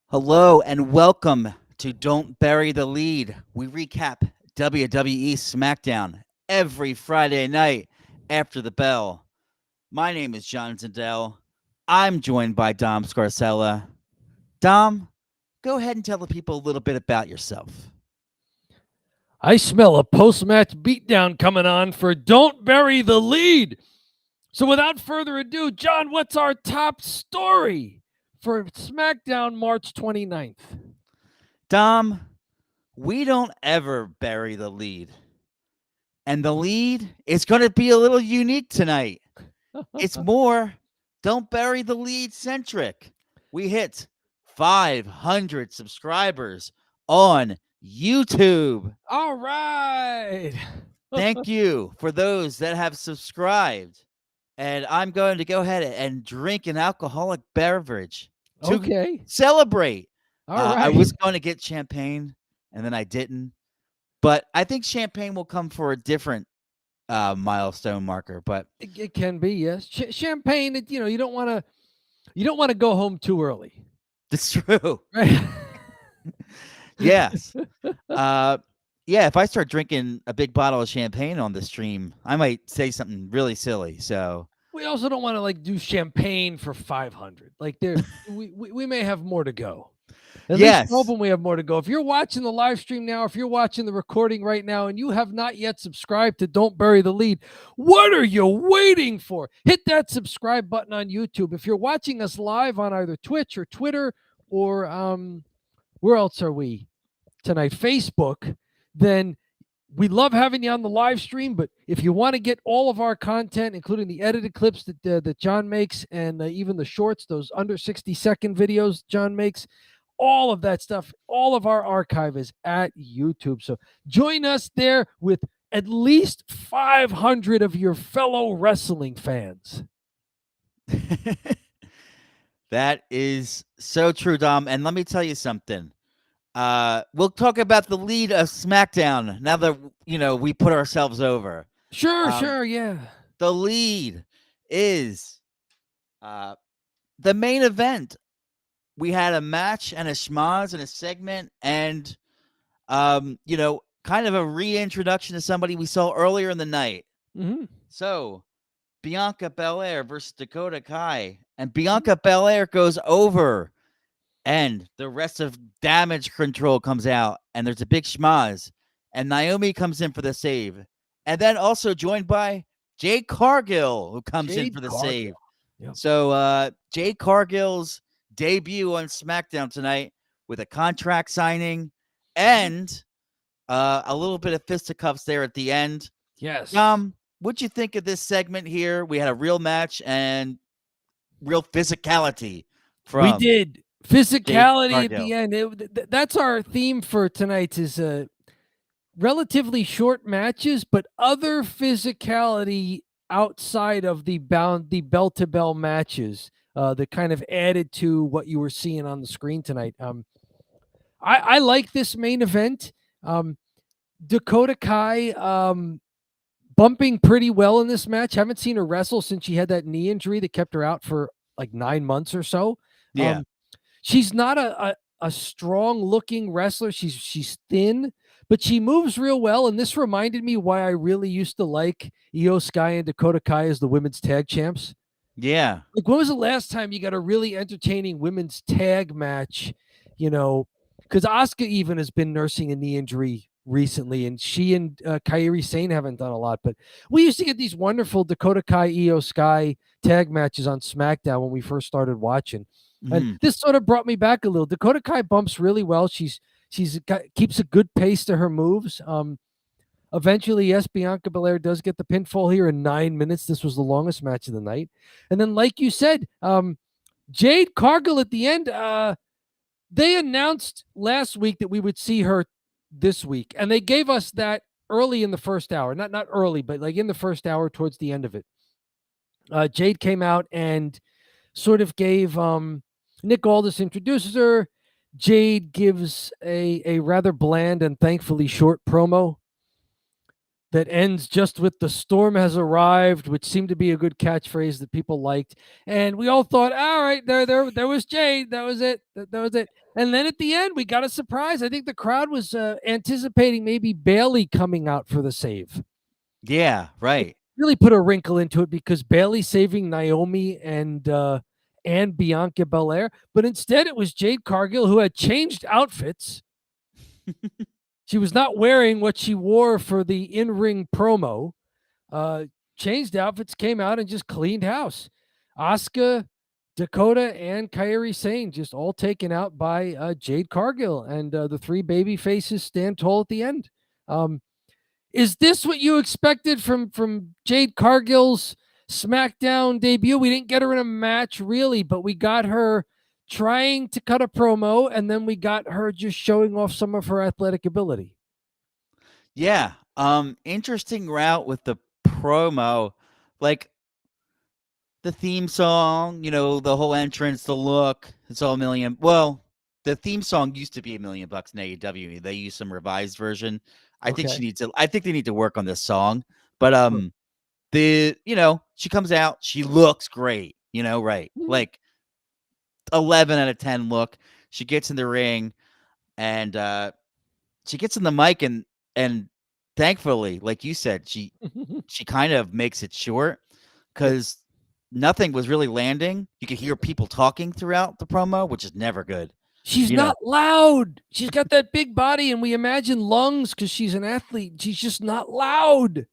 Hello and welcome to Don't Bury the Lead. We recap WWE Smackdown every Friday night after the bell. My name is John Zindel. I'm joined by Dom Scarcella. Dom, go ahead and tell the people a little bit about yourself. I smell a post-match beatdown coming on for Don't Bury the Lead. So without further ado, John, what's our top story for SmackDown March 29th? Dom, we don't ever bury the lead. And the lead is going to be a little unique tonight. It's more Don't Bury the Lead centric. We hit 500 subscribers on YouTube. All right. Thank you for those that have subscribed. And I'm going to go ahead and drink an alcoholic beverage to Okay. celebrate. All right. I was going to get champagne and then I didn't. But I think champagne will come for a different milestone marker. But It can be, yes. Champagne, you don't want to go home too early. it's true. Right? Yes. Yeah, if I start drinking a big bottle of champagne on the stream, I might say something really silly. So We also don't want to do champagne for 500. We may have more to go. At yes, least hoping we have more to go. If you're watching the live stream now, if you're watching the recording right now and you have not yet subscribed to Don't Bury the Lead, what are you waiting for? Hit that subscribe button on YouTube. If you're watching us live on either Twitch or Twitter or where else are we tonight? Facebook, then we love having you on the live stream, but if you want to get all of our content, including the edited clips that John makes and even the shorts, those under 60-second videos John makes, all of that stuff, all of our archive is at YouTube. So join us there with at least 500 of your fellow wrestling fans. that is so true, Dom. And let me tell you something. We'll talk about the lead of SmackDown now that we put ourselves over. Sure, yeah. The lead is the main event. We had a match and a schmoz and a segment and kind of a reintroduction to somebody we saw earlier in the night. Mm-hmm. So Bianca Belair versus Dakota Kai, and Bianca Belair goes over, and the rest of Damage Control comes out, and there's a big schmoz, and Naomi comes in for the save, and then also joined by Jade Cargill, who comes in for the save. Yep. So Jade Cargill's debut on SmackDown tonight with a contract signing and a little bit of fisticuffs there at the end. Yes. What'd you think of this segment here? We had a real match and real physicality. We did physicality at the end. That's our theme for tonight. Is relatively short matches, but other physicality outside of the bell-to-bell matches that kind of added to what you were seeing on the screen tonight. I like this main event. Dakota Kai bumping pretty well in this match. Haven't seen her wrestle since she had that knee injury that kept her out for like 9 months or so. Yeah. She's not a strong-looking wrestler. She's thin, but she moves real well. And this reminded me why I really used to like Io Sky and Dakota Kai as the women's tag champs. Yeah. Like, when was the last time you got a really entertaining women's tag match? Because Asuka even has been nursing a knee injury recently, and she and Kairi Sane haven't done a lot. But we used to get these wonderful Dakota Kai, Io Sky tag matches on SmackDown when we first started watching. And this sort of brought me back a little. Dakota Kai bumps really well. She's keeps a good pace to her moves. Eventually, yes, Bianca Belair does get the pinfall here in 9 minutes. This was the longest match of the night. And then, like you said, Jade Cargill at the end, they announced last week that we would see her this week. And they gave us that early in the first hour. Not early, but like in the first hour towards the end of it. Jade came out and sort of gave Nick Aldis introduces her. Jade gives a rather bland and thankfully short promo. that ends just with "the storm has arrived," which seemed to be a good catchphrase that people liked. And we all thought, all right, there was Jade. That was it. That was it. And then at the end, we got a surprise. I think the crowd was anticipating maybe Bailey coming out for the save. Yeah, right. Really put a wrinkle into it because Bailey saving Naomi and Bianca Belair, but instead it was Jade Cargill who had changed outfits. She was not wearing what she wore for the in-ring promo. Changed outfits, came out, and just cleaned house. Asuka, Dakota, and Kairi Sane just all taken out by Jade Cargill, and the three baby faces stand tall at the end. Is this what you expected from Jade Cargill's SmackDown debut? We didn't get her in a match, really, but we got her trying to cut a promo, and then we got her just showing off some of her athletic ability. Yeah. Interesting route with the promo. Like the theme song, the whole entrance, the look, it's all $1 million. Well, the theme song used to be $1 million in AEW. They use some revised version. I think they need to work on this song. But she comes out, she looks great, right. Like 11 out of 10 look. She gets in the ring and she gets in the mic and thankfully, like you said, she kind of makes it short because nothing was really landing. You could hear people talking throughout the promo, which is never good. She's not loud. She's got that big body, and we imagine lungs because she's an athlete. She's just not loud.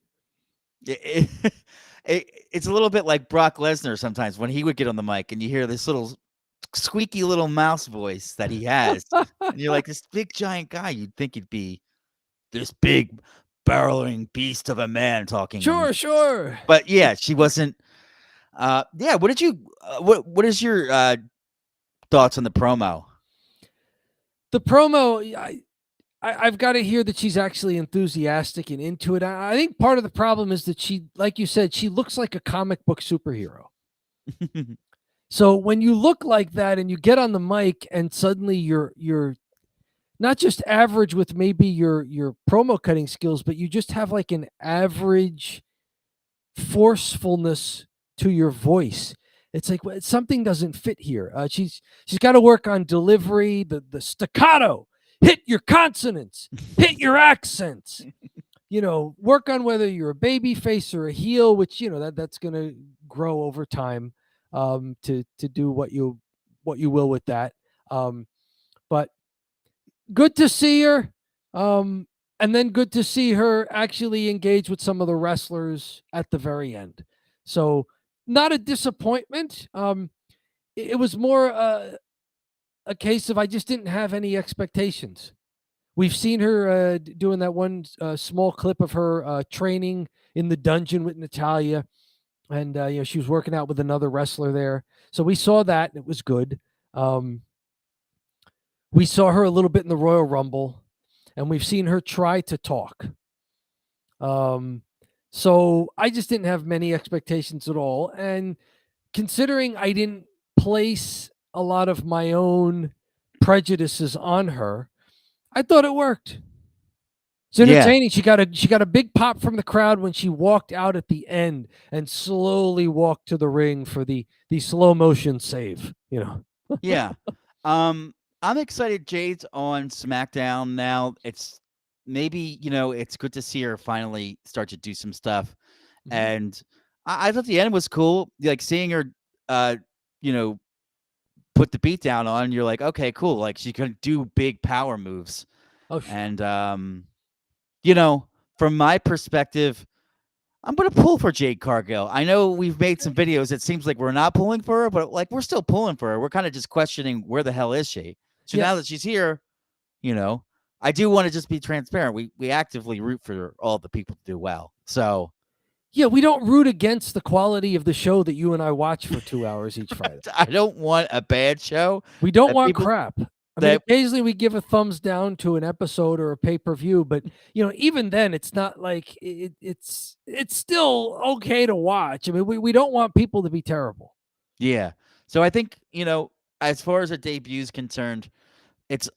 It's a little bit like Brock Lesnar sometimes when he would get on the mic and you hear this little squeaky little mouse voice that he has. And you're like, this big giant guy, you'd think he'd be this big barreling beast of a man talking. Sure. But yeah, she wasn't. What did you? What is your thoughts on the promo? The promo, I've got to hear that she's actually enthusiastic and into it. I think part of the problem is that she, like you said, she looks like a comic book superhero. So when you look like that and you get on the mic and suddenly you're not just average with maybe your promo cutting skills, but you just have like an average forcefulness to your voice. It's like something doesn't fit here. She's got to work on delivery, the staccato, hit your consonants, hit your accents. Work on whether you're a baby face or a heel, which that's going to grow over time. To do what you will with that. But good to see her. And then good to see her actually engage with some of the wrestlers at the very end. So not a disappointment. It was more a case of I just didn't have any expectations. We've seen her doing that one small clip of her training in the dungeon with Natalya. And she was working out with another wrestler there. So we saw that, and it was good. We saw her a little bit in the Royal Rumble, and we've seen her try to talk. So I just didn't have many expectations at all. And considering I didn't place a lot of my own prejudices on her, I thought it worked. It's entertaining. Yeah. She got a big pop from the crowd when she walked out at the end and slowly walked to the ring for the slow motion save. Yeah. I'm excited Jade's on SmackDown now. It's maybe, it's good to see her finally start to do some stuff. Mm-hmm. And I thought the end was cool. Like seeing her put the beat down on, you're like, okay, cool. Like she can do big power moves. Oh, sure. And from my perspective, I'm going to pull for Jade Cargill. I know we've made some videos. It seems like we're not pulling for her, but like we're still pulling for her. We're kind of just questioning where the hell is she? So now that she's here, I do want to just be transparent. We actively root for all the people to do well. So yeah, we don't root against the quality of the show that you and I watch for 2 hours each Friday. I don't want a bad show. We don't want crap. I mean, occasionally we give a thumbs down to an episode or a pay-per-view, but even then, it's not like it's still okay to watch. I mean, we don't want people to be terrible. Yeah. So I think as far as a debut is concerned, it's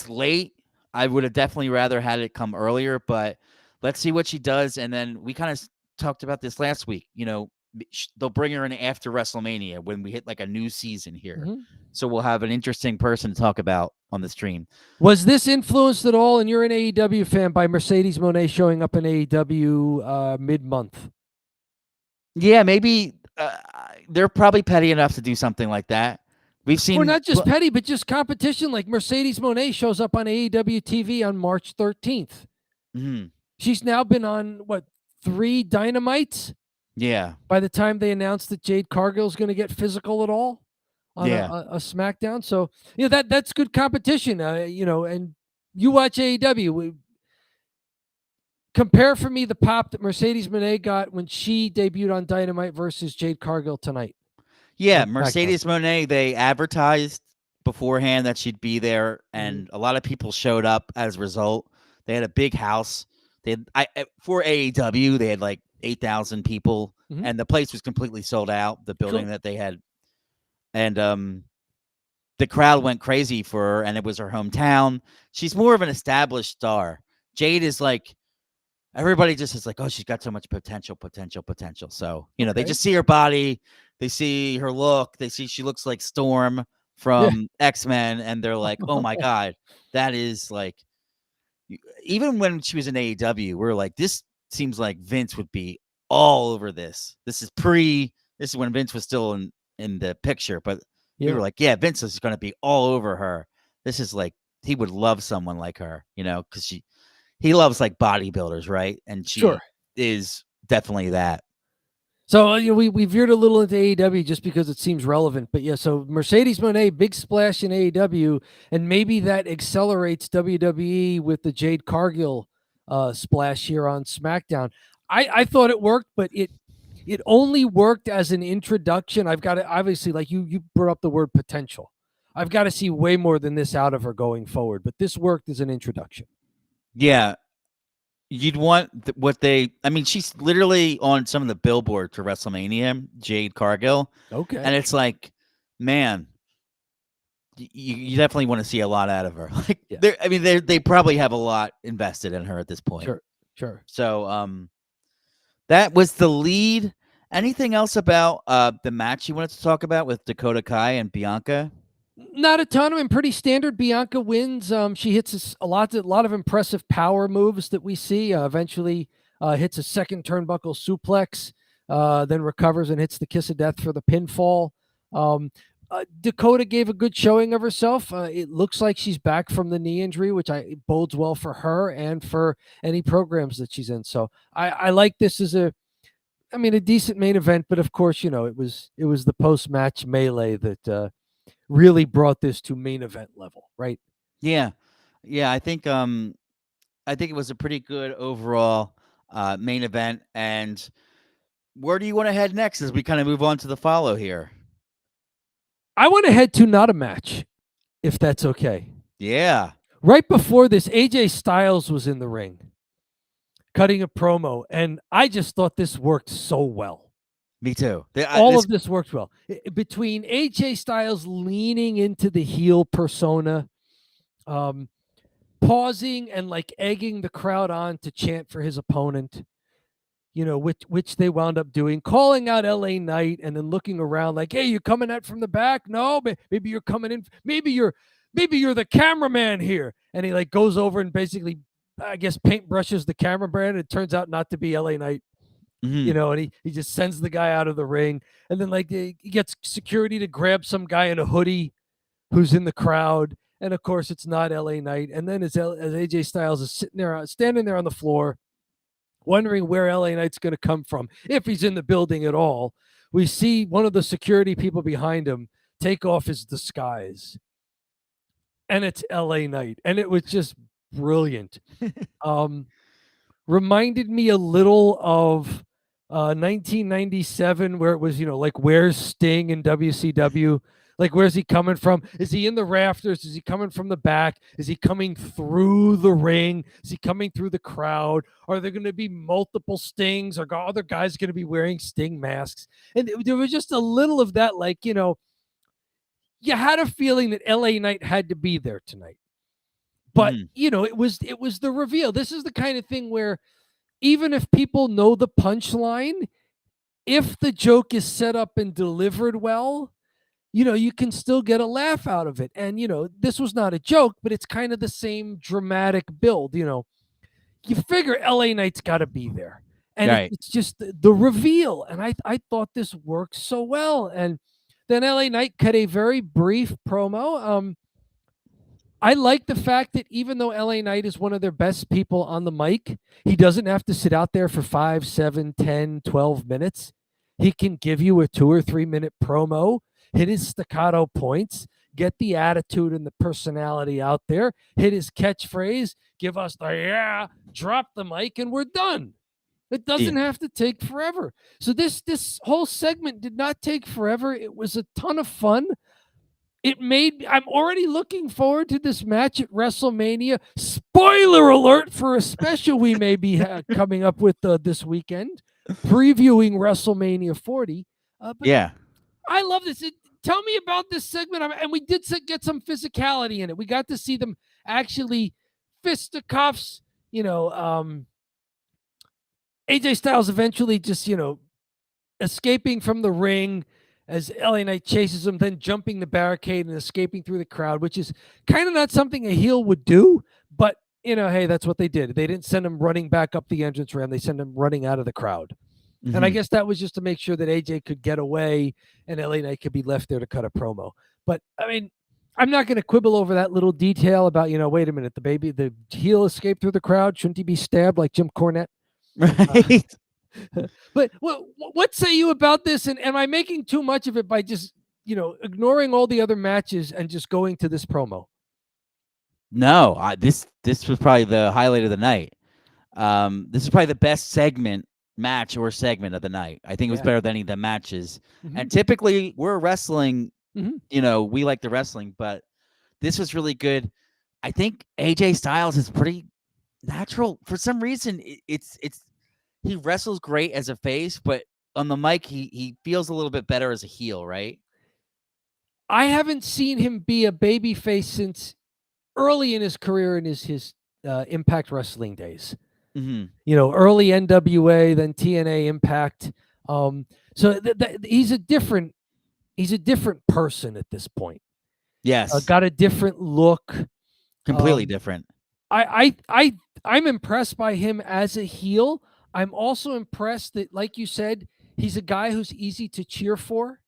late. I would have definitely rather had it come earlier, but let's see what she does. And then we kind of talked about this last week. They'll bring her in after WrestleMania when we hit like a new season here. Mhm. So we'll have an interesting person to talk about on the stream. Was this influenced at all, and you're an AEW fan, by Mercedes Moné showing up in AEW mid-month? Yeah, maybe they're probably petty enough to do something like that. We've seen, or not just petty, but just competition. Like Mercedes Moné shows up on AEW TV on March 13th. Mhm. She's now been on, what, 3 Dynamites? Yeah. By the time they announced that Jade Cargill is going to get physical at all on Yeah. a SmackDown. So, that's good competition, and you watch AEW. Compare for me the pop that Mercedes Moné got when she debuted on Dynamite versus Jade Cargill tonight. Yeah, on SmackDown. Mercedes Moné, they advertised beforehand that she'd be there, and a lot of people showed up as a result. They had a big house. For AEW, they had like 8,000 people, and the place was completely sold out, the building that they had. And the crowd went crazy for her, and it was her hometown. She's more of an established star. Jade is like, everybody just is like, oh, she's got so much potential. So, they just see her body, they see her look, they see she looks like Storm from X-Men, and they're like, oh my God, that is like, even when she was in AEW, we're like, this seems like Vince would be all over this. This is when Vince was still in the picture, but we were like, yeah, Vince is going to be all over her. This is like, he would love someone like her, because he loves like bodybuilders, right? And she is definitely that. So we veered a little into AEW just because it seems relevant, but yeah. So Mercedes Moné, big splash in AEW, and maybe that accelerates WWE with the Jade Cargill splash here on SmackDown. I thought it worked, but it only worked as an introduction. I've got to, obviously, like you brought up the word potential. I've got to see way more than this out of her going forward, but this worked as an introduction. Yeah. You'd want she's literally on some of the billboards for WrestleMania, Jade Cargill. Okay. And it's like, man, you definitely want to see a lot out of her. Like, they probably have a lot invested in her at this point. Sure. So, that was the lead. Anything else about the match you wanted to talk about with Dakota Kai and Bianca? Not a ton. I mean, pretty standard. Bianca wins. She hits a lot of impressive power moves that we see. Eventually hits a second turnbuckle suplex, then recovers and hits the kiss of death for the pinfall. Dakota gave a good showing of herself. It looks like she's back from the knee injury, which bodes well for her and for any programs that she's in. So I like this as a decent main event, but of course, it was the post-match melee that really brought this to main event level, right? Yeah. I think it was a pretty good overall main event. And where do you want to head next as we kind of move on to the follow here? I want to head to not a match, if that's okay. Yeah. Right before this, AJ Styles was in the ring cutting a promo, and I just thought this worked so well. Me too. All of this worked well. Between AJ Styles leaning into the heel persona, pausing and like egging the crowd on to chant for his opponent, which they wound up doing, calling out LA Knight and then looking around like, hey, you coming out from the back? No, maybe you're coming in. Maybe you're the cameraman here. And he like goes over and basically, I guess, paintbrushes the cameraman. It turns out not to be LA Knight. Mm-hmm. And he just sends the guy out of the ring, and then like he gets security to grab some guy in a hoodie who's in the crowd, and of course it's not LA Knight. And then as AJ Styles is standing there on the floor, wondering where LA Knight's going to come from, if he's in the building at all, we see one of the security people behind him take off his disguise, and it's LA Knight, and it was just brilliant. Reminded me a little of 1997, where it was, like, where's Sting in WCW? Like, where's he coming from? Is he in the rafters? Is he coming from the back? Is he coming through the ring? Is he coming through the crowd? Are there going to be multiple Stings? Are other guys going to be wearing Sting masks? And there was just a little of that, like, you had a feeling that LA Knight had to be there tonight. But, it was the reveal. This is the kind of thing where even if people know the punchline, if the joke is set up and delivered well, you can still get a laugh out of it. And, this was not a joke, but it's kind of the same dramatic build. You figure LA Knight's got to be there. And Right. it's just the reveal. And I thought this worked so well. And then LA Knight cut a very brief promo. I like the fact that even though LA Knight is one of their best people on the mic, he doesn't have to sit out there for 5, 7, 10, 12 minutes. He can give you a 2 or 3 minute promo, hit his staccato points, get the attitude and the personality out there, hit his catchphrase, give us the yeah, drop the mic, and we're done. It doesn't have to take forever. So this whole segment did not take forever. It was a ton of fun. I'm already looking forward to this match at WrestleMania. Spoiler alert for a special we may be coming up with this weekend, previewing WrestleMania 40. But Yeah. I love this. Tell me about this segment. And we did get some physicality in it. We got to see them actually fisticuffs, AJ Styles eventually just, escaping from the ring as LA Knight chases him, then jumping the barricade and escaping through the crowd, which is kind of not something a heel would do. But, hey, that's what they did. They didn't send him running back up the entrance ramp. They sent him running out of the crowd. Mm-hmm. And I guess that was just to make sure that AJ could get away and LA Knight could be left there to cut a promo. But, I mean, I'm not going to quibble over that little detail about, wait a minute, the heel escaped through the crowd. Shouldn't he be stabbed like Jim Cornette? Right. But what say you about this? And am I making too much of it by just, ignoring all the other matches and just going to this promo? No, this was probably the highlight of the night. This is probably the best match or segment of the night. I think it was better than any of the matches. Mm-hmm. And typically we're wrestling, mm-hmm. We like the wrestling, but this was really good. I think AJ Styles is pretty natural. For some reason, it's he wrestles great as a face, but on the mic, he feels a little bit better as a heel, right? I haven't seen him be a baby face since early in his career in his Impact Wrestling days. Mm-hmm. Early NWA, then TNA Impact. So he's a different person at this point. Yes, got a different look, completely different. I'm impressed by him as a heel. I'm also impressed that, like you said, he's a guy who's easy to cheer for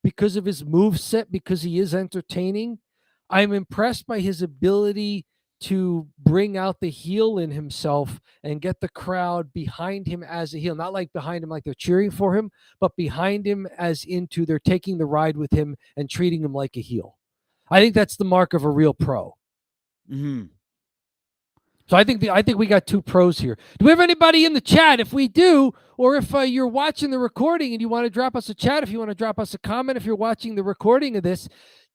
because of his moveset, because he is entertaining. I'm impressed by his ability to bring out the heel in himself and get the crowd behind him as a heel. Not like behind him like they're cheering for him, but behind him as into they're taking the ride with him and treating him like a heel. I think that's the mark of a real pro. Mm-hmm. So I think we got 2 pros here. Do we have anybody in the chat? If we do, or if you're watching the recording and you want to drop us a chat, if you want to drop us a comment, if you're watching the recording of this,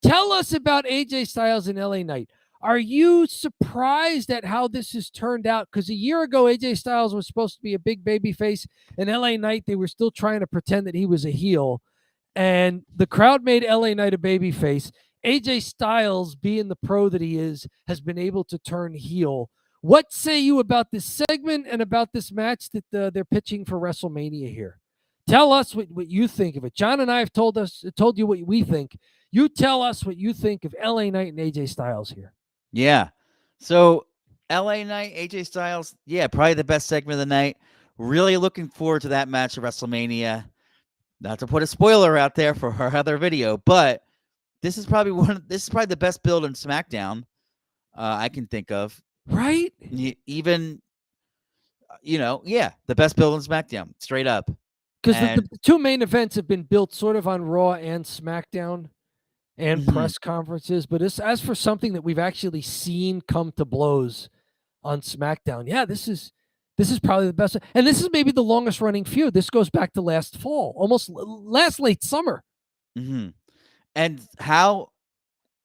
tell us about AJ Styles and LA Knight. Are you surprised at how this has turned out? Because a year ago, AJ Styles was supposed to be a big baby face, and LA Knight, they were still trying to pretend that he was a heel. And the crowd made LA Knight a baby face. AJ Styles, being the pro that he is, has been able to turn heel. What say you about this segment and about this match that they're pitching for WrestleMania here? Tell us what you think of it. John and I have told you what we think. You tell us what you think of LA Knight and AJ Styles here. Yeah. So LA Knight, AJ Styles, probably the best segment of the night. Really looking forward to that match at WrestleMania. Not to put a spoiler out there for our other video, but this is probably the best build in SmackDown I can think of. Right? Even, the best build in SmackDown, straight up. Because the 2 main events have been built sort of on Raw and SmackDown and mm-hmm. press conferences. But as for something that we've actually seen come to blows on SmackDown, this is probably the best. And this is maybe the longest running feud. This goes back to last fall, almost last late summer. Mm-hmm. And how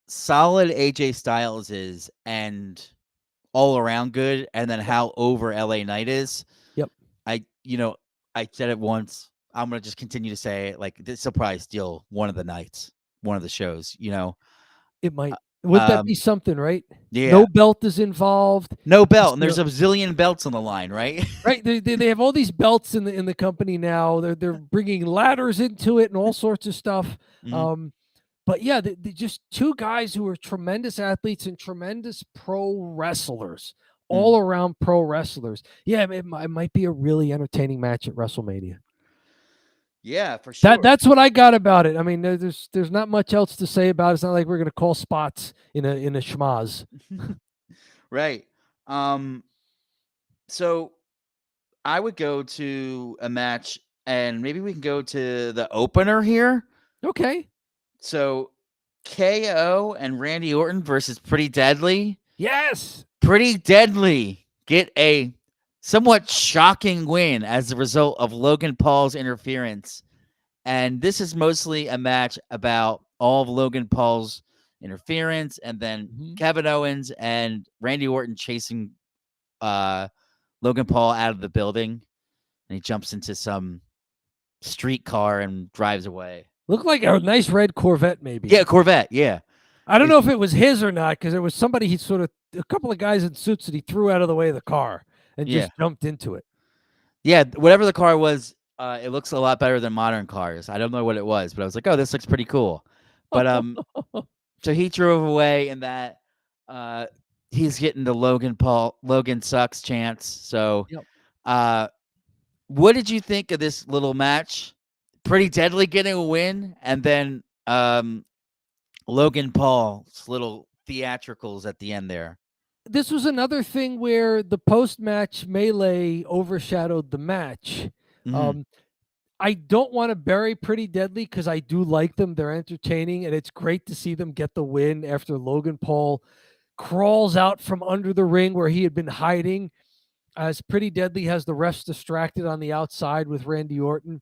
solid AJ Styles is and all around good, and then how over LA Knight is. Yep. I said it once. I'm going to just continue to say it. Like, this will probably steal one of the nights, one of the shows, It might. Wouldn't that be something, right? Yeah. No belt is involved. No belt, Just, and there's a zillion belts on the line, right? right. They have all these belts in the company now. They're bringing ladders into it and all sorts of stuff. Mhm. But yeah, they just two guys who are tremendous athletes and tremendous pro wrestlers, all around pro wrestlers. Yeah, it might be a really entertaining match at WrestleMania. Yeah, for sure. That's what I got about it. I mean, there's not much else to say about it. It's not like we're gonna call spots in a schmaz. Right. So I would go to a match, and maybe we can go to the opener here. Okay. So KO and Randy Orton versus Pretty Deadly. Yes. Pretty Deadly get a somewhat shocking win as a result of Logan Paul's interference. And this is mostly a match about all of Logan Paul's interference, and then Kevin Owens and Randy Orton chasing Logan Paul out of the building, and he jumps into some streetcar and drives away. Looked like a nice red Corvette, maybe. Yeah, Corvette. Yeah. I don't know if it was his or not, because there was somebody a couple of guys in suits that he threw out of the way of the car and just jumped into it. Yeah, whatever the car was, it looks a lot better than modern cars. I don't know what it was, but I was like, oh, this looks pretty cool. But so he drove away, and that he's getting the Logan sucks chance. So what did you think of this little match? Pretty Deadly getting a win, and then Logan Paul's little theatricals at the end there. This was another thing where the post-match melee overshadowed the match. I don't want to bury Pretty Deadly because I do like them. They're entertaining, and it's great to see them get the win after Logan Paul crawls out from under the ring where he had been hiding, as Pretty Deadly has the refs distracted on the outside with Randy Orton,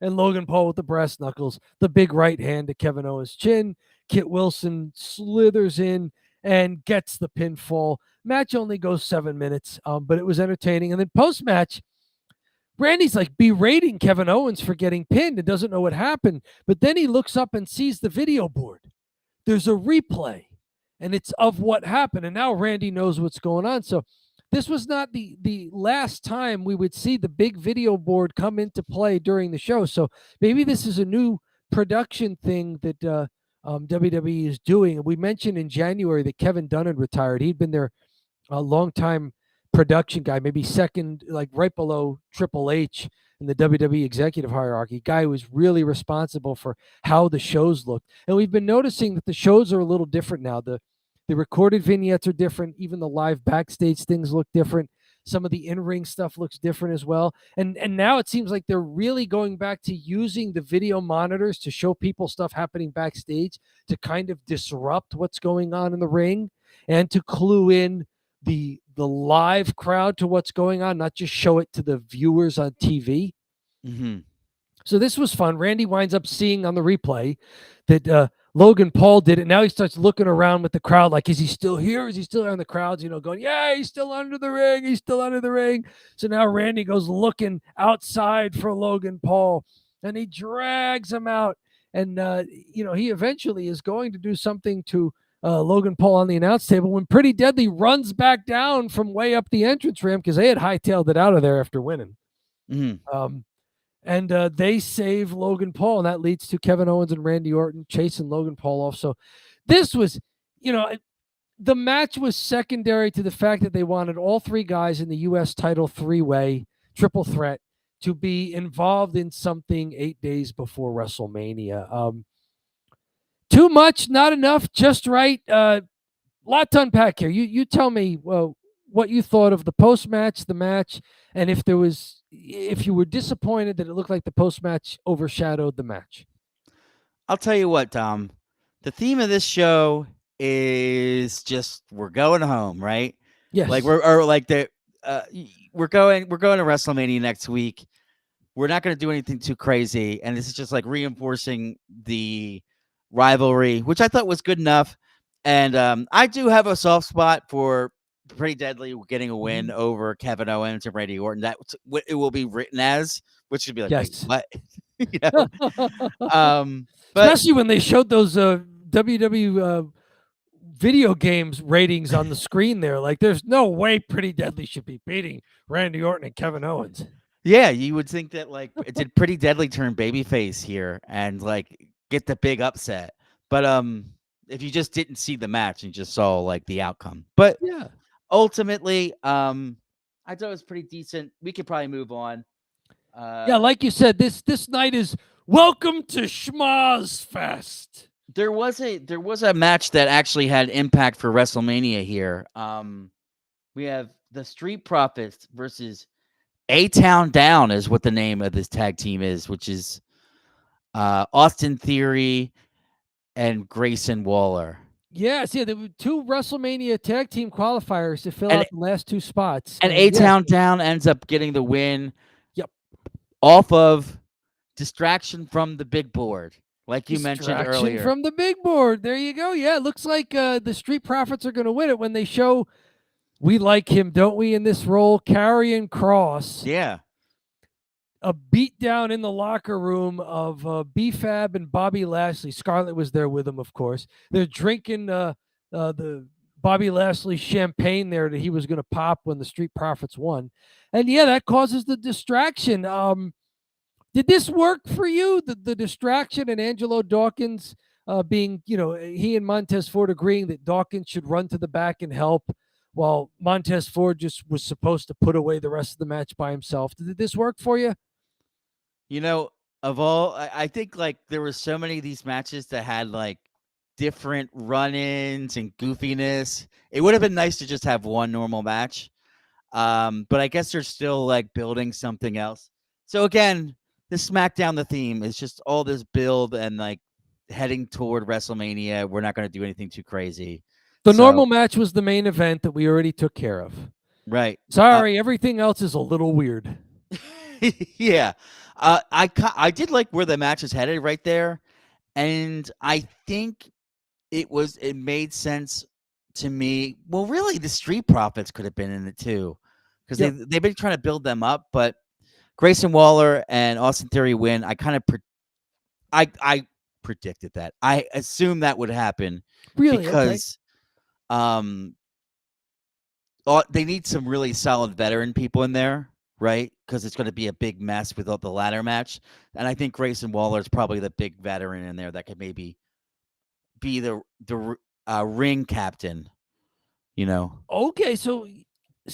and Logan Paul with the brass knuckles, the big right hand to Kevin Owens' chin. Kit Wilson slithers in and gets the pinfall. Match only goes 7 minutes, but it was entertaining. And then post-match, Randy's like berating Kevin Owens for getting pinned and doesn't know what happened. But then he looks up and sees the video board. There's a replay, and it's of what happened. And now Randy knows what's going on. So this was not the last time we would see the big video board come into play during the show. So maybe this is a new production thing that WWE is doing. And we mentioned in January that Kevin Dunn had retired. He'd been there a long time production guy, maybe second, like right below Triple H in the WWE executive hierarchy, guy who was really responsible for how the shows looked. And we've been noticing that the shows are a little different now. The recorded vignettes are different. Even the live backstage things look different. Some of the in-ring stuff looks different as well. And now it seems like they're really going back to using the video monitors to show people stuff happening backstage to kind of disrupt what's going on in the ring and to clue in the live crowd to what's going on, not just show it to the viewers on TV. So this was fun. Randy winds up seeing on the replay that Logan Paul did it. Now he starts looking around with the crowd like, is he still here? Is he still on the crowds, going, yeah, he's still under the ring. He's still under the ring. So now Randy goes looking outside for Logan Paul, and he drags him out. And, he eventually is going to do something to Logan Paul on the announce table when Pretty Deadly runs back down from way up the entrance ramp because they had hightailed it out of there after winning. And they save Logan Paul, and that leads to Kevin Owens and Randy Orton chasing Logan Paul off. So this was, the match was secondary to the fact that they wanted all three guys in the U.S. title three-way triple threat to be involved in something 8 days before WrestleMania. Too much, not enough, just right. Lot to unpack here. You tell me what you thought of the post-match, the match, and if you were disappointed that it looked like the post-match overshadowed the match. I'll tell you what, Tom. The theme of this show is just we're going home, right? Yes. Like we're going to WrestleMania next week. We're not going to do anything too crazy, and this is just like reinforcing the rivalry, which I thought was good enough. And I do have a soft spot for Pretty Deadly getting a win over Kevin Owens and Randy Orton. That's what it will be written as, which should be like, yes. wait, what? But especially when they showed those WWE video games ratings on the screen there. Like, there's no way Pretty Deadly should be beating Randy Orton and Kevin Owens. Yeah, you would think that like it did Pretty Deadly turn babyface here and like get the big upset. But if you just didn't see the match and just saw like the outcome. But Yeah. ultimately, I thought it was pretty decent. We could probably move on. Yeah, like you said, this night is welcome to Schmaz Fest. There was a match that actually had impact for WrestleMania here. We have the Street Profits versus A-Town Down is what the name of this tag team is, which is Austin Theory and Grayson Waller. Yes, yeah, there were 2 WrestleMania tag team qualifiers to fill out the last 2 spots. And A-Town Down ends up getting the win. Yep. Off of distraction from the big board, like you mentioned earlier. From the big board. There you go. Yeah, it looks like the Street Profits are going to win it when they show we like him, don't we, in this role, Karrion Kross. Yeah. A beatdown in the locker room of B-Fab and Bobby Lashley. Scarlett was there with him, of course. They're drinking the Bobby Lashley champagne there that he was going to pop when the Street Profits won. And yeah, that causes the distraction. Did this work for you? The distraction and Angelo Dawkins being, he and Montez Ford agreeing that Dawkins should run to the back and help while Montez Ford just was supposed to put away the rest of the match by himself. Did this work for you? Of all, I think like there were so many of these matches that had like different run-ins and goofiness. It would have been nice to just have one normal match. But I guess they're still like building something else. So again, the SmackDown, the theme is just all this build and like heading toward WrestleMania. We're not going to do anything too crazy. The normal match was the main event that we already took care of. Right. Sorry, everything else is a little weird. Yeah. I did like where the match is headed right there. And I think it made sense to me. Well, really, the Street Profits could have been in it too. Because they've been trying to build them up. But Grayson Waller and Austin Theory win. I kind of I predicted that. I assumed that would happen. Really? Because they need some really solid veteran people in there, right? Because it's going to be a big mess with the ladder match. And I think Grayson Waller is probably the big veteran in there that could maybe be the ring captain, Okay, so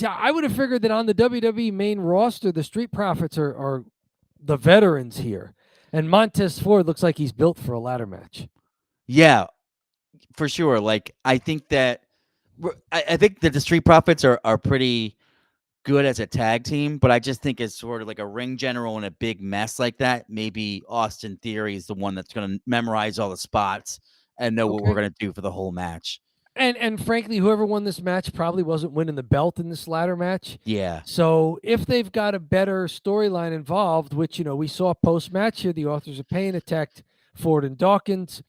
I would have figured that on the WWE main roster, the Street Profits are the veterans here. And Montez Ford looks like he's built for a ladder match. Yeah, for sure. Like, I think that the Street Profits are pretty good as a tag team, but I just think it's sort of like a ring general in a big mess like that. Maybe Austin Theory is the one that's going to memorize all the spots and know what we're going to do for the whole match. And frankly, whoever won this match probably wasn't winning the belt in this ladder match. Yeah. So if they've got a better storyline involved, which, we saw post-match here, the Authors of Pain attacked Ford and Dawkins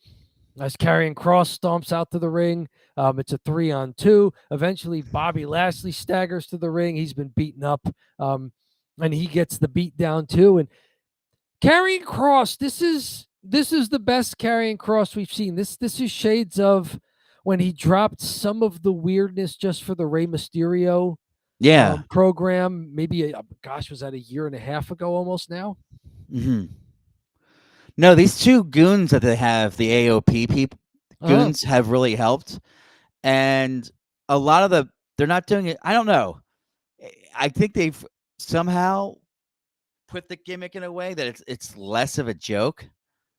as Karrion Kross stomps out to the ring. It's a 3-on-2. Eventually, Bobby Lashley staggers to the ring. He's been beaten up, and he gets the beat down too. And Karrion Kross, this is the best Karrion Kross we've seen. This is shades of when he dropped some of the weirdness just for the Rey Mysterio program. Maybe was that a year and a half ago almost now? Mm-hmm. No, these 2 goons that they have, the AOP people, goons have really helped. And a lot of they're not doing it. I don't know. I think they've somehow put the gimmick in a way that it's less of a joke.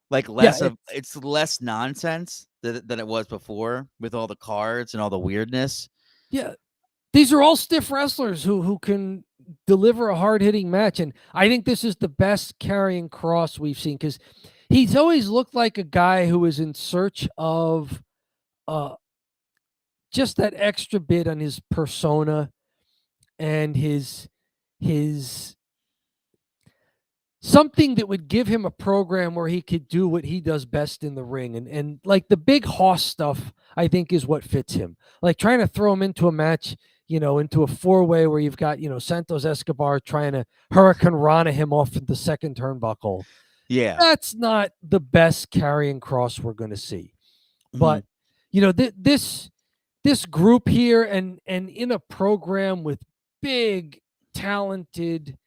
Like it's less nonsense than it was before with all the cards and all the weirdness. Yeah. These are all stiff wrestlers who can deliver a hard-hitting match. And I think this is the best Karrion Kross we've seen because he's always looked like a guy who is in search of just that extra bit on his persona and his something that would give him a program where he could do what he does best in the ring. And like the big hoss stuff, I think is what fits him. Like trying to throw him into a match, into a 4-way where you've got, Santos Escobar trying to Hurricane Rana him off the second turnbuckle. Yeah. That's not the best Karrion Kross we're going to see. But, this this group here and in a program with big, talented,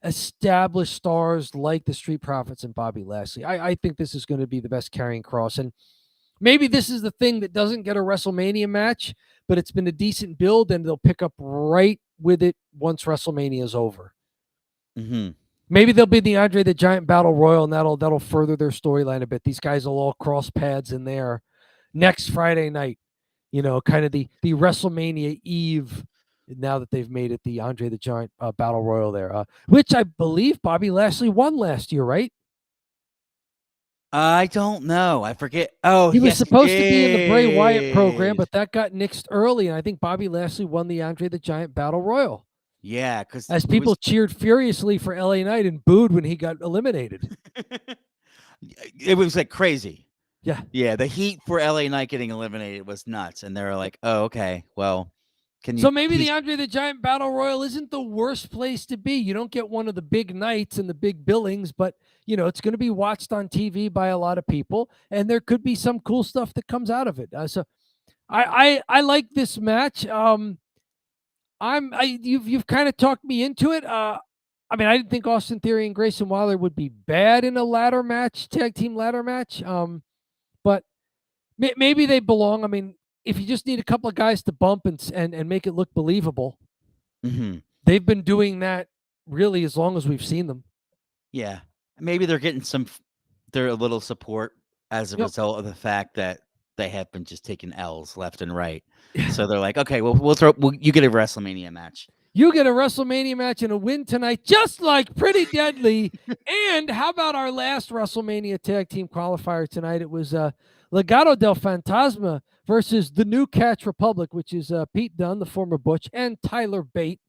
established stars like the Street Profits and Bobby Lashley, I think this is going to be the best carrying cross. And maybe this is the thing that doesn't get a WrestleMania match, but it's been a decent build, and they'll pick up right with it once WrestleMania is over. Mm-hmm. Maybe they'll be the Andre the Giant Battle Royal, and that'll further their storyline a bit. These guys will all cross paths in there next Friday night. Kind of the WrestleMania Eve. Now that they've made it the Andre the Giant Battle Royal there, which I believe Bobby Lashley won last year, right? I don't know. I forget. Oh, He was yes, supposed to be in the Bray Wyatt program, did. but that got nixed early, and I think Bobby Lashley won the Andre the Giant Battle Royal. Yeah, because As people cheered furiously for LA Knight and booed when he got eliminated. it was like crazy. Yeah. Yeah, the heat for LA Knight getting eliminated was nuts, and they were like, "Oh, okay, well, can you?" So maybe please- the Andre the Giant Battle Royal isn't the worst place to be. You don't get one of the big nights and the big billings, but it's going to be watched on TV by a lot of people, and there could be some cool stuff that comes out of it. So I like this match. You've kind of talked me into it. I mean, I didn't think Austin Theory and Grayson Waller would be bad in a ladder match, tag team ladder match. But maybe they belong. I mean, if you just need a couple of guys to bump and make it look believable, they've been doing that really as long as we've seen them. Yeah, maybe they're getting a little support as a result of the fact that they have been just taking L's left and right. So they're like, okay, well, you get a WrestleMania match. You get a WrestleMania match and a win tonight, just like Pretty Deadly. And how about our last WrestleMania tag team qualifier tonight? It was Legado del Fantasma versus the New Catch Republic, which is Pete Dunne, the former Butch, and Tyler Bate.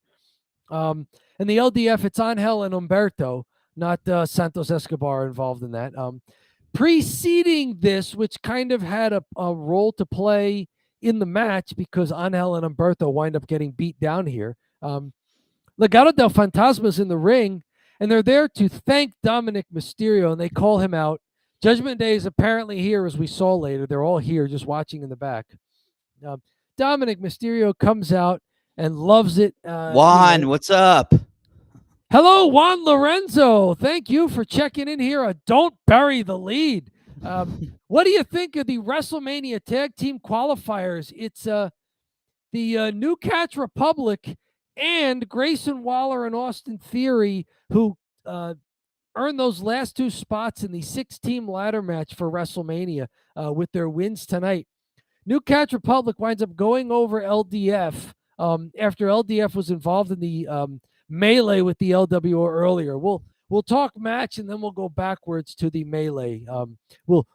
And the LDF, it's Angel and Humberto, not Santos Escobar involved in that. Preceding this, which kind of had a role to play in the match because Angel and Humberto wind up getting beat down here. Legado del Fantasma's in the ring, and they're there to thank Dominic Mysterio, and they call him out. Judgment Day is apparently here, as we saw later. They're all here just watching in the back. Dominic Mysterio comes out and loves it. Juan, what's up? Hello, Juan Lorenzo. Thank you for checking in here. Don't bury the lead. What do you think of the WrestleMania Tag Team Qualifiers? It's the New Catch Republic and Grayson Waller and Austin Theory, who earned those last two spots in the 6-team ladder match for WrestleMania with their wins tonight. New Catch Republic winds up going over LDF after LDF was involved in the melee with the LWO earlier. We'll talk match and then we'll go backwards to the melee. We'll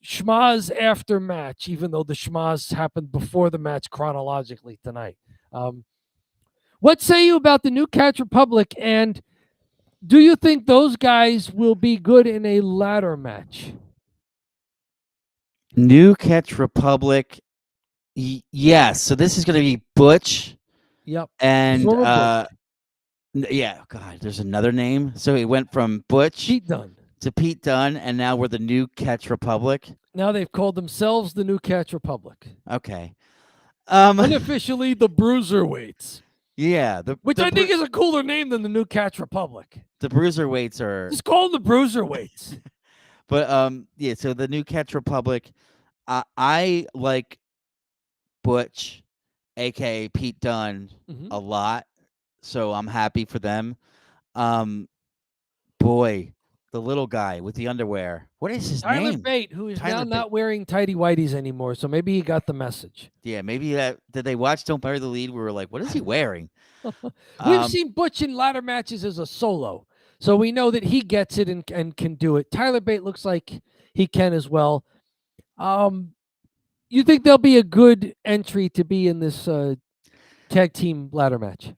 schmaz after match, even though the schmaz happened before the match chronologically tonight. What say you about the New Catch Republic, and do you think those guys will be good in a ladder match? New Catch Republic, yes. So this is going to be Butch. Yep. And yeah, God, there's another name. So it went from Butch Pete Dunne to Pete Dunne, and now we're the New Catch Republic. Now they've called themselves the New Catch Republic. Okay. Unofficially, the Bruiserweights. Yeah, which I think is a cooler name than the New Catch Republic. The Bruiserweights are just call them the Bruiserweights. But yeah, so the New Catch Republic, I like Butch, aka Pete Dunne, a lot. So I'm happy for them. Boy, the little guy with the underwear. What is his name? Tyler Bate, who is now not wearing tighty whities anymore. So maybe he got the message. Yeah, maybe did they watch Don't Bury the Lead? We were like, what is he wearing? We've seen Butch in ladder matches as a solo. So we know that he gets it and can do it. Tyler Bate looks like he can as well. You think there'll be a good entry to be in this tag team ladder match?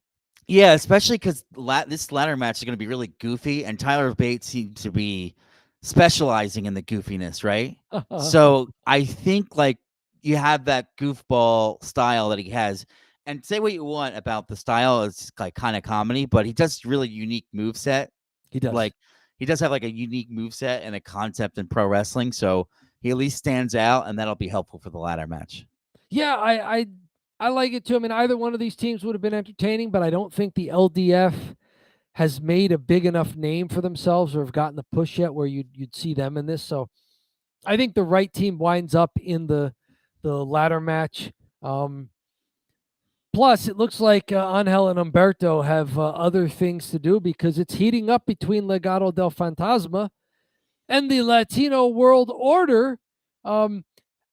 Yeah, especially because this ladder match is going to be really goofy, and Tyler Bate seems to be specializing in the goofiness, right? So I think like you have that goofball style that he has, and say what you want about the style, it's like kind of comedy, but he does really unique moveset. He does. Like he does have like a unique moveset and a concept in pro wrestling, so he at least stands out, and that'll be helpful for the ladder match. Yeah, I like it too. I mean, either one of these teams would have been entertaining, but I don't think the LDF has made a big enough name for themselves or have gotten the push yet where you'd see them in this. So I think the right team winds up in the ladder match. Plus, it looks like Angel and Humberto have other things to do because it's heating up between Legado del Fantasma and the Latino World Order.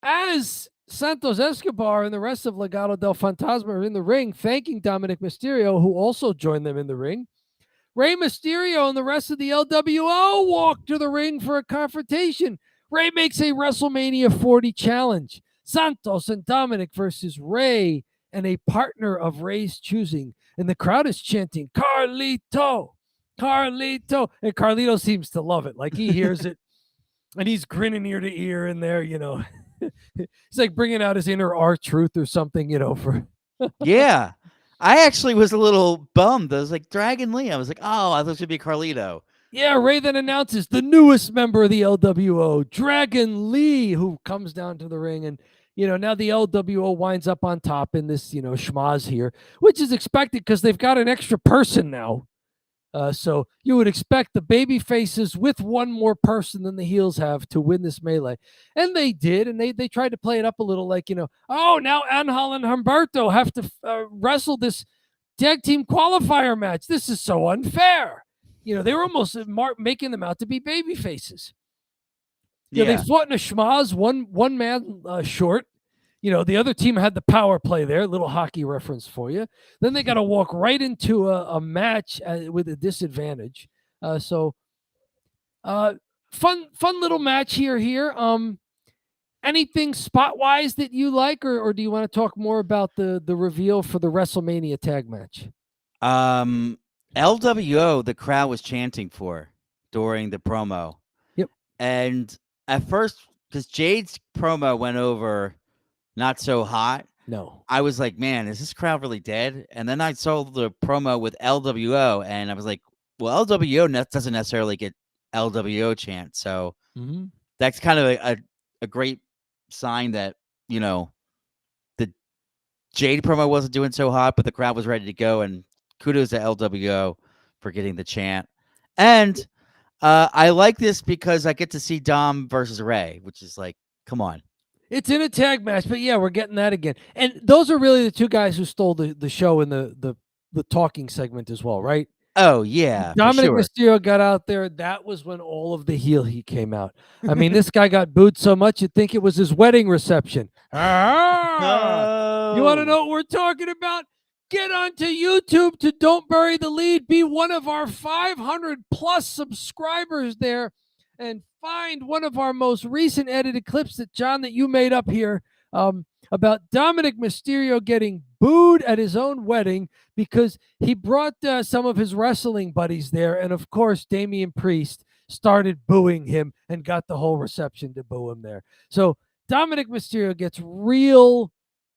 As Santos Escobar and the rest of Legado del Fantasma are in the ring, thanking Dominic Mysterio, who also joined them in the ring. Rey Mysterio and the rest of the LWO walk to the ring for a confrontation. Rey makes a WrestleMania 40 challenge. Santos and Dominic versus Rey and a partner of Rey's choosing. And the crowd is chanting, Carlito, Carlito. And Carlito seems to love it. Like he hears it and he's grinning ear to ear in there, you know. He's like bringing out his inner R-Truth or something, you know, for Yeah. I actually was a little bummed. I was like, Dragon Lee. I was like, oh, I thought it was going to be Carlito. Yeah, Ray then announces the newest member of the LWO, Dragon Lee, who comes down to the ring. And, you know, now the LWO winds up on top in this, you know, schmaz here, which is expected because they've got an extra person now. So you would expect the baby faces with one more person than the heels have to win this melee. And they did. And they tried to play it up a little like, you know, oh, now Angel and Humberto have to wrestle this tag team qualifier match. This is so unfair. You know, they were almost making them out to be baby faces. Yeah, they fought in a schmaz, one man short. You know, the other team had the power play there, little hockey reference for you. Then they got to walk right into a match with a disadvantage. So fun little match here. Anything spot wise that you like, or do you want to talk more about the reveal for the WrestleMania tag match? LWO, the crowd was chanting for during the promo. Yep. And at first, because Jade's promo went over not so hot. No. I was like, man, is this crowd really dead? And then I saw the promo with LWO, and I was like, well, LWO doesn't necessarily get LWO chant. So that's kind of a great sign that, you know, the Jade promo wasn't doing so hot, but the crowd was ready to go. And kudos to LWO for getting the chant. And I like this because I get to see Dom versus Rey, which is like, come on. It's in a tag match, but yeah, we're getting that again. And those are really the two guys who stole the show in the talking segment as well, right? Oh, yeah. Dominic for sure. Mysterio got out there. That was when all of the heel heat came out. I mean, this guy got booed so much you'd think it was his wedding reception. You want to know what we're talking about? Get onto YouTube to Don't Bury the Lead. Be one of our 500 plus subscribers there and find one of our most recent edited clips that, John, that you made up here about Dominic Mysterio getting booed at his own wedding because he brought some of his wrestling buddies there. And of course, Damian Priest started booing him and got the whole reception to boo him there. So Dominic Mysterio gets real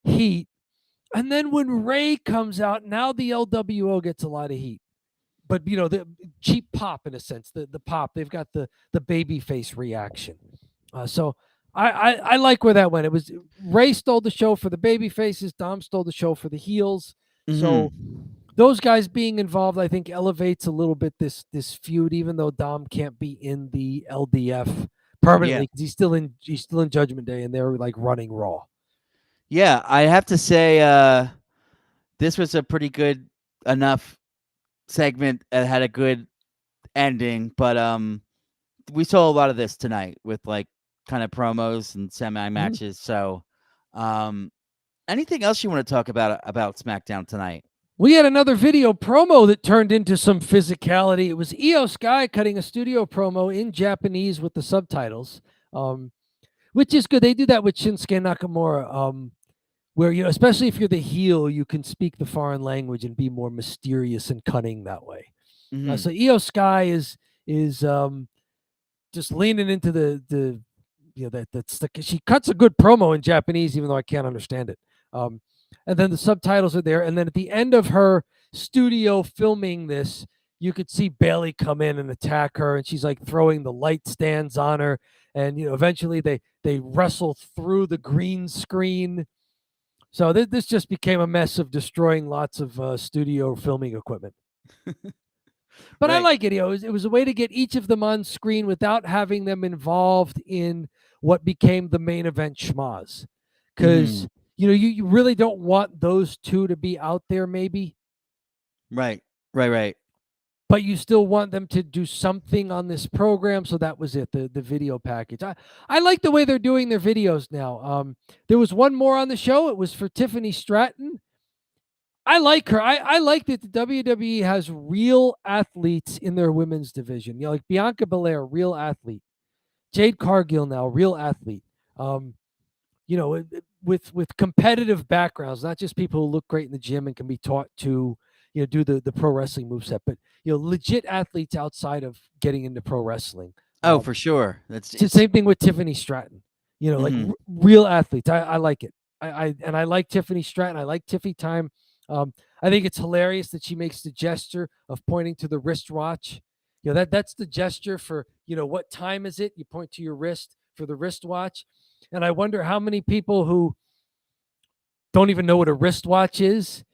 heat. And then when Rey comes out, now the LWO gets a lot of heat. But, you know, the cheap pop in a sense, the pop, they've got the baby face reaction. So I like where that went. It was Rey stole the show for the baby faces. Dom stole the show for the heels. So those guys being involved, I think, elevates a little bit this feud, even though Dom can't be in the LDF permanently because he's still in Judgment Day and they're like running Raw. Yeah, I have to say this was a pretty good enough segment that had a good ending, but we saw a lot of this tonight with like kind of promos and semi matches. So anything else you want to talk about SmackDown tonight? We had another video promo that turned into some physicality. It was Io Sky cutting a studio promo in Japanese with the subtitles, which is good. They do that with Shinsuke Nakamura, where, you know, especially if you're the heel, you can speak the foreign language and be more mysterious and cunning that way. So Io Sky is just leaning into the you know that's she cuts a good promo in Japanese, even though I can't understand it. And then the subtitles are there. And then at the end of her studio filming this, you could see Bayley come in and attack her, and she's like throwing the light stands on her. And, you know, eventually they wrestle through the green screen So this just became a mess of destroying lots of studio filming equipment. But I Right. like it. It was a way to get each of them on screen without having them involved in what became the main event schmaz. Because Mhm. you really don't want those two to be out there, maybe, Right. Right. but you still want them to do something on this program. So that was it, the video package. I like the way they're doing their videos now. There was one more on the show. It was for Tiffany Stratton. I like her. I like that the WWE has real athletes in their women's division. Like Bianca Belair, real athlete. Jade Cargill now, real athlete. Um, with competitive backgrounds, not just people who look great in the gym and can be taught to do the pro wrestling moveset, but legit athletes outside of getting into pro wrestling. Oh, for sure. It's the same thing with Tiffany Stratton. Like Mhm. real athletes. I like it. I like Tiffany Stratton. I like Tiffy Time. I think it's hilarious that she makes the gesture of pointing to the wristwatch. That's the gesture for what time is it? You point to your wrist for the wristwatch, and I wonder how many people who don't even know what a wristwatch is.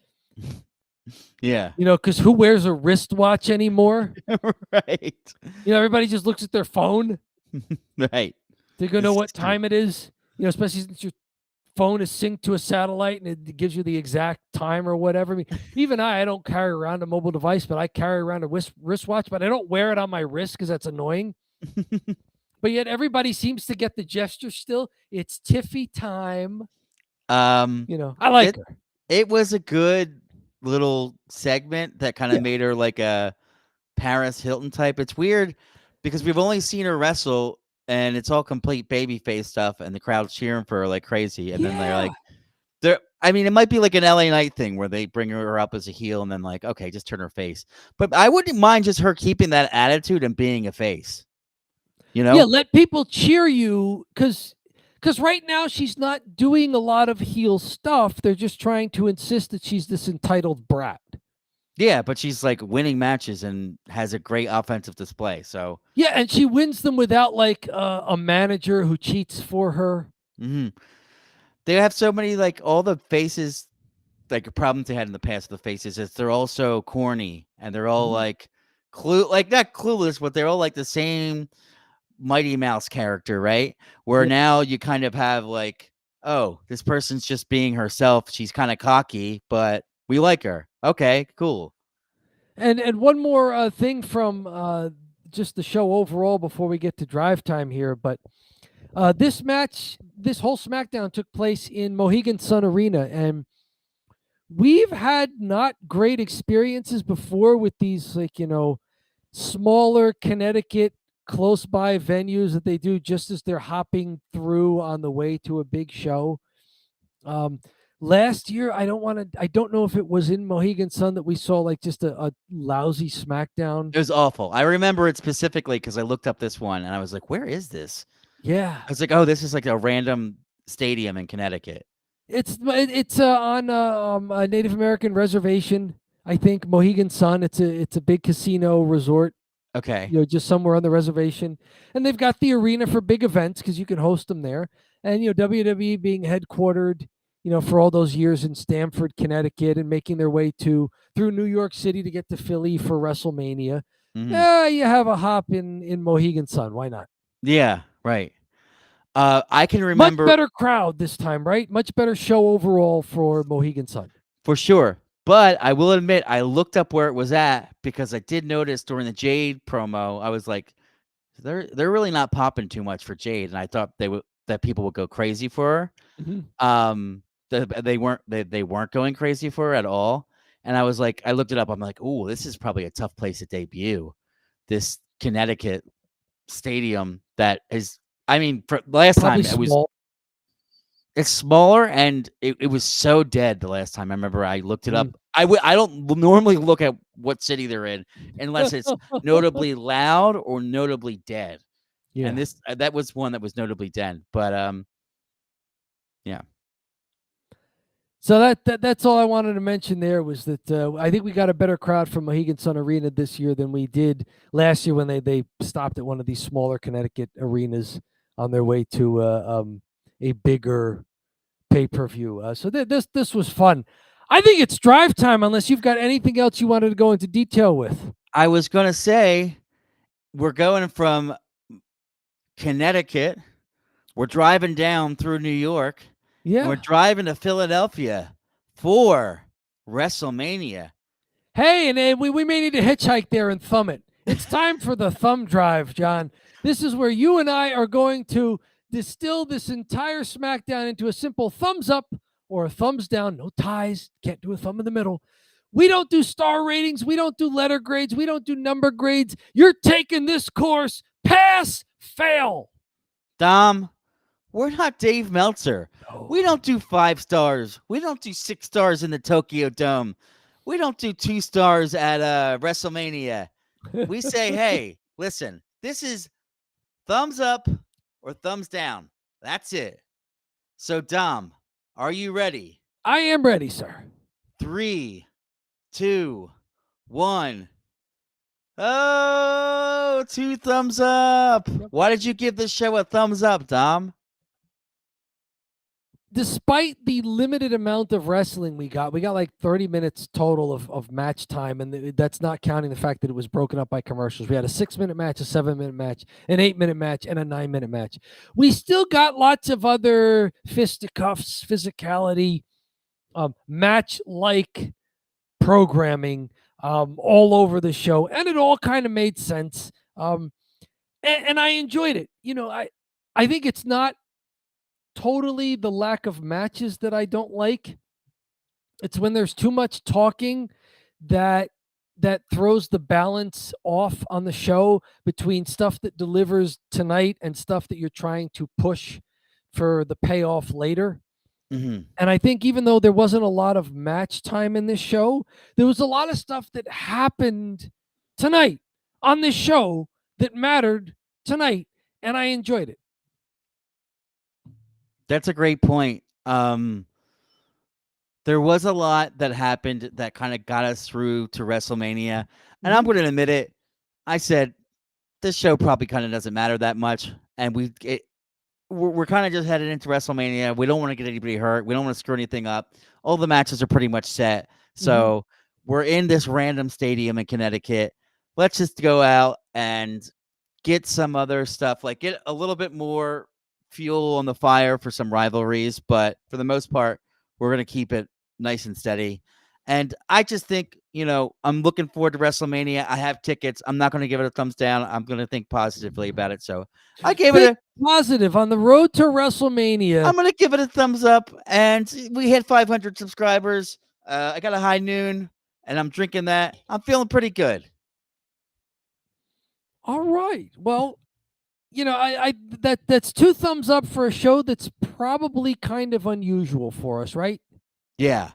Yeah. Because who wears a wristwatch anymore? Right. Everybody just looks at their phone. Right. They're gonna know This what is true. time it is. Especially since your phone is synced to a satellite and it gives you the exact time or whatever. I mean, even I don't carry around a mobile device, but I carry around a wristwatch, but I don't wear it on my wrist because that's annoying. But yet everybody seems to get the gesture still. It's Tiffy time. Um, I like it her. it was a good little segment that kind of Yeah. made her like a Paris Hilton type. It's weird because we've only seen her wrestle and it's all complete babyface stuff and the crowd's cheering for her like crazy. And then they're Yeah. like, I mean, it might be like an LA Knight thing where they bring her up as a heel and then like, okay, just turn her face. But I wouldn't mind just her keeping that attitude and being a face. Yeah, let people cheer you because right now she's not doing a lot of heel stuff. They're just trying to insist that she's this entitled brat. Yeah, but she's like winning matches and has a great offensive display. So Yeah, and she wins them without like a manager who cheats for her. they have so many like all the faces like problems they had in the past with the faces is they're all so corny and they're all like not clueless, but they're all like the same Mighty Mouse character, right? Where Yeah. now you kind of have like, oh, this person's just being herself. She's kind of cocky, but we like her. Okay, cool. And one more thing from just the show overall before we get to drive time here, but this whole SmackDown took place in Mohegan Sun Arena, and we've had not great experiences before with these smaller Connecticut close by venues that they do just as they're hopping through on the way to a big show. Last year, I don't know if it was in Mohegan Sun that we saw like just a lousy SmackDown. It was awful. I remember it specifically because I looked up this one and I was like, where is this? Yeah, I was like, oh, this is like a random stadium in Connecticut. it's on a Native American reservation. I think Mohegan Sun. It's a big casino resort. Okay. Just somewhere on the reservation, and they've got the arena for big events because you can host them there. And WWE being headquartered, for all those years in Stamford, Connecticut, and making their way through New York City to get to Philly for WrestleMania. Mm-hmm. Yeah, you have a hop in Mohegan Sun. Why not? Yeah, right. I can Much remember better crowd this time, right? Much better show overall for Mohegan Sun. for sure. But I will admit, I looked up where it was at because I did notice during the Jade promo, I was like, they're really not popping too much for Jade, and I thought that people would go crazy for her. They weren't going crazy for her at all. And I was like, I looked it up. I'm like, oh, this is probably a tough place to debut. This Connecticut stadium that is, I mean, for last Probably time small. it's smaller and it was so dead the last time. I remember I looked it up. I don't normally look at what city they're in unless it's notably loud or notably dead. Yeah. And that was one that was notably dead. But yeah. So that's all I wanted to mention there was that I think we got a better crowd from Mohegan Sun Arena this year than we did last year when they stopped at one of these smaller Connecticut arenas on their way to a bigger pay-per-view. So this was fun. I think it's drive time unless you've got anything else you wanted to go into detail with. I was going to say we're going from Connecticut. We're driving down through New York. And we're Yeah. driving to Philadelphia for WrestleMania. Hey, and we may need to hitchhike there and thumb it. It's time for the thumb drive, John. This is where you and I are going to distill this entire SmackDown into a simple thumbs up or a thumbs down. No ties. Can't do a thumb in the middle. We don't do star ratings. We don't do letter grades. We don't do number grades. You're taking this course. Pass, fail. Dom, we're not Dave Meltzer. No. We don't do 5 stars. We don't do 6 stars in the Tokyo Dome. We don't do 2 stars at WrestleMania. We say, hey, listen, this is thumbs up or thumbs down. That's it. So, Dom, are you ready? I am ready, sir. 3, 2, 1. Oh, 2 thumbs up. Why did you give this show a thumbs up, Dom? Despite the limited amount of wrestling we got like 30 minutes total of match time, and that's not counting the fact that it was broken up by commercials. We had a 6-minute match, a 7-minute match, an 8-minute match, and a 9-minute match. We still got lots of other fisticuffs, physicality, match-like programming all over the show, and it all kind of made sense. And I enjoyed it. I think it's not totally the lack of matches that I don't like. It's when there's too much talking that throws the balance off on the show between stuff that delivers tonight and stuff that you're trying to push for the payoff later. Mm-hmm. And I think even though there wasn't a lot of match time in this show, there was a lot of stuff that happened tonight on this show that mattered tonight, and I enjoyed it. That's a great point. There was a lot that happened that kind of got us through to WrestleMania. And I'm going to admit it. I said, this show probably kind of doesn't matter that much. And we're kind of just headed into WrestleMania. We don't want to get anybody hurt. We don't want to screw anything up. All the matches are pretty much set. So we're in this random stadium in Connecticut. Let's just go out and get some other stuff, like get a little bit more fuel on the fire for some rivalries. But for the most part, we're going to keep it nice and steady. And I just think, I'm looking forward to WrestleMania. I have tickets. I'm not going to give it a thumbs down. I'm going to think positively about it. So I gave it a positive on the road to WrestleMania. I'm going to give it a thumbs up. And we hit 500 subscribers. I got a high noon and I'm drinking that. I'm feeling pretty good. All right. Well, that's 2 thumbs up for a show that's probably kind of unusual for us, right? Yeah.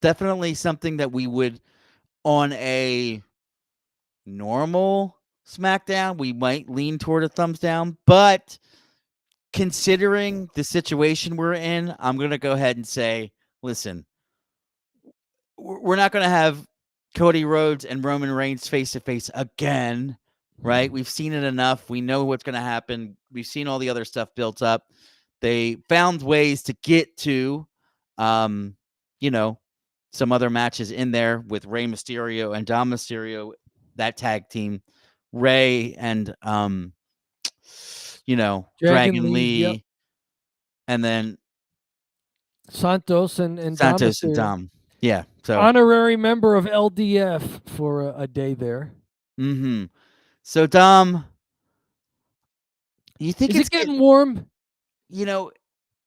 Definitely something that we would, on a normal SmackDown, we might lean toward a thumbs down. But considering the situation we're in, I'm going to go ahead and say, listen, we're not going to have Cody Rhodes and Roman Reigns face-to-face again, right? We've seen it enough. We know what's going to happen. We've seen all the other stuff built up. They found ways to get to, some other matches in there with Rey Mysterio and Dom Mysterio, that tag team, Rey and, Dragon Lee, yep. and then Santos and Santos and Dom. Yeah. So honorary member of LDF for a day there. Mm-hmm. So Dom, you think it's getting warm? It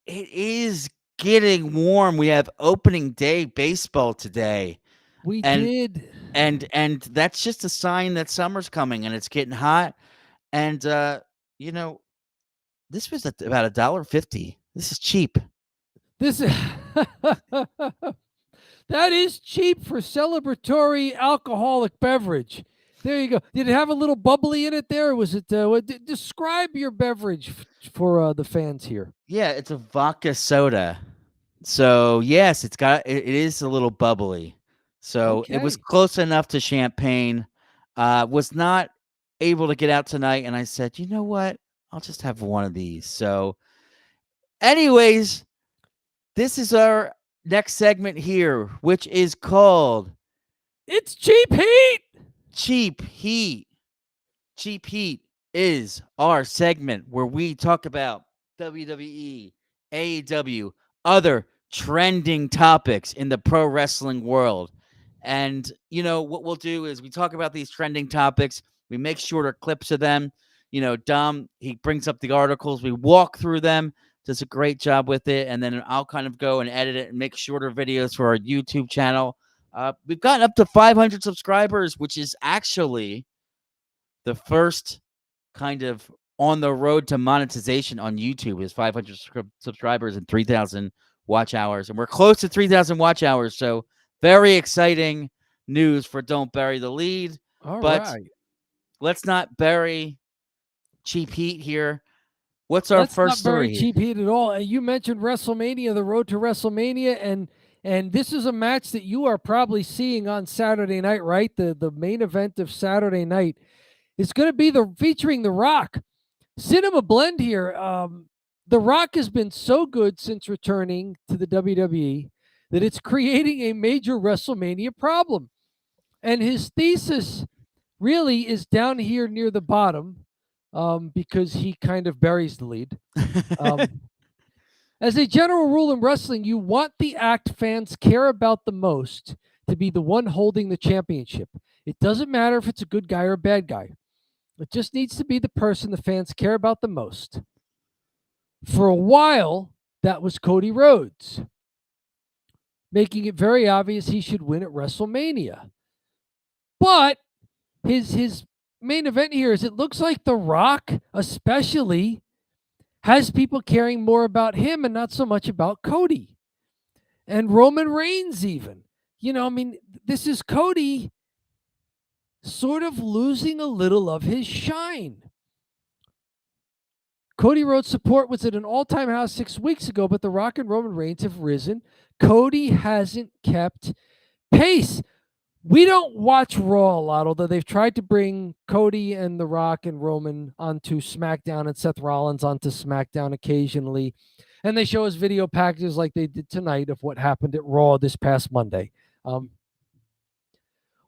is getting warm. We have opening day baseball today. We did. And that's just a sign that summer's coming and it's getting hot. And this was about $1.50. This is cheap. This is that is cheap for celebratory alcoholic beverage. There you go. Did it have a little bubbly in it there? Or was it describe your beverage for the fans here? Yeah, it's a vodka soda. So yes, it is a little bubbly. So It was close enough to champagne. Was not able to get out tonight, and I said, you know what? I'll just have one of these. So Anyways, this is our next segment here, which is called It's cheap heat. Cheap Heat. Cheap Heat is our segment where we talk about WWE, AEW, other trending topics in the pro wrestling world. And, what we'll do is we talk about these trending topics. We make shorter clips of them. Dom, he brings up the articles. We walk through them, does a great job with it. And then I'll kind of go and edit it and make shorter videos for our YouTube channel. We've gotten up to 500 subscribers, which is actually the first kind of on the road to monetization on YouTube is 500 subscribers and 3,000 watch hours. And we're close to 3,000 watch hours. So very exciting news for Don't Bury the Lead. All but right. let's not bury Cheap Heat here. What's our first story here? Cheap heat at all. You mentioned WrestleMania, the road to WrestleMania, and this is a match that you are probably seeing on Saturday night, right? The main event of Saturday night is going to be featuring The Rock. Cinema Blend here. The Rock has been so good since returning to the WWE that it's creating a major WrestleMania problem. And his thesis really is down here near the bottom because he kind of buries the lead. As a general rule in wrestling, you want the act fans care about the most to be the one holding the championship. It doesn't matter if it's a good guy or a bad guy. It just needs to be the person the fans care about the most. For a while, that was Cody Rhodes, making it very obvious he should win at WrestleMania. But his main event here is it looks like The Rock, especially, has people caring more about him and not so much about Cody. And Roman Reigns even. This is Cody sort of losing a little of his shine. Cody Rhodes' support was at an all-time high 6 weeks ago, but The Rock and Roman Reigns have risen. Cody hasn't kept pace. We don't watch Raw a lot, although they've tried to bring Cody and The Rock and Roman onto SmackDown and Seth Rollins onto SmackDown occasionally. And they show us video packages like they did tonight of what happened at Raw this past Monday.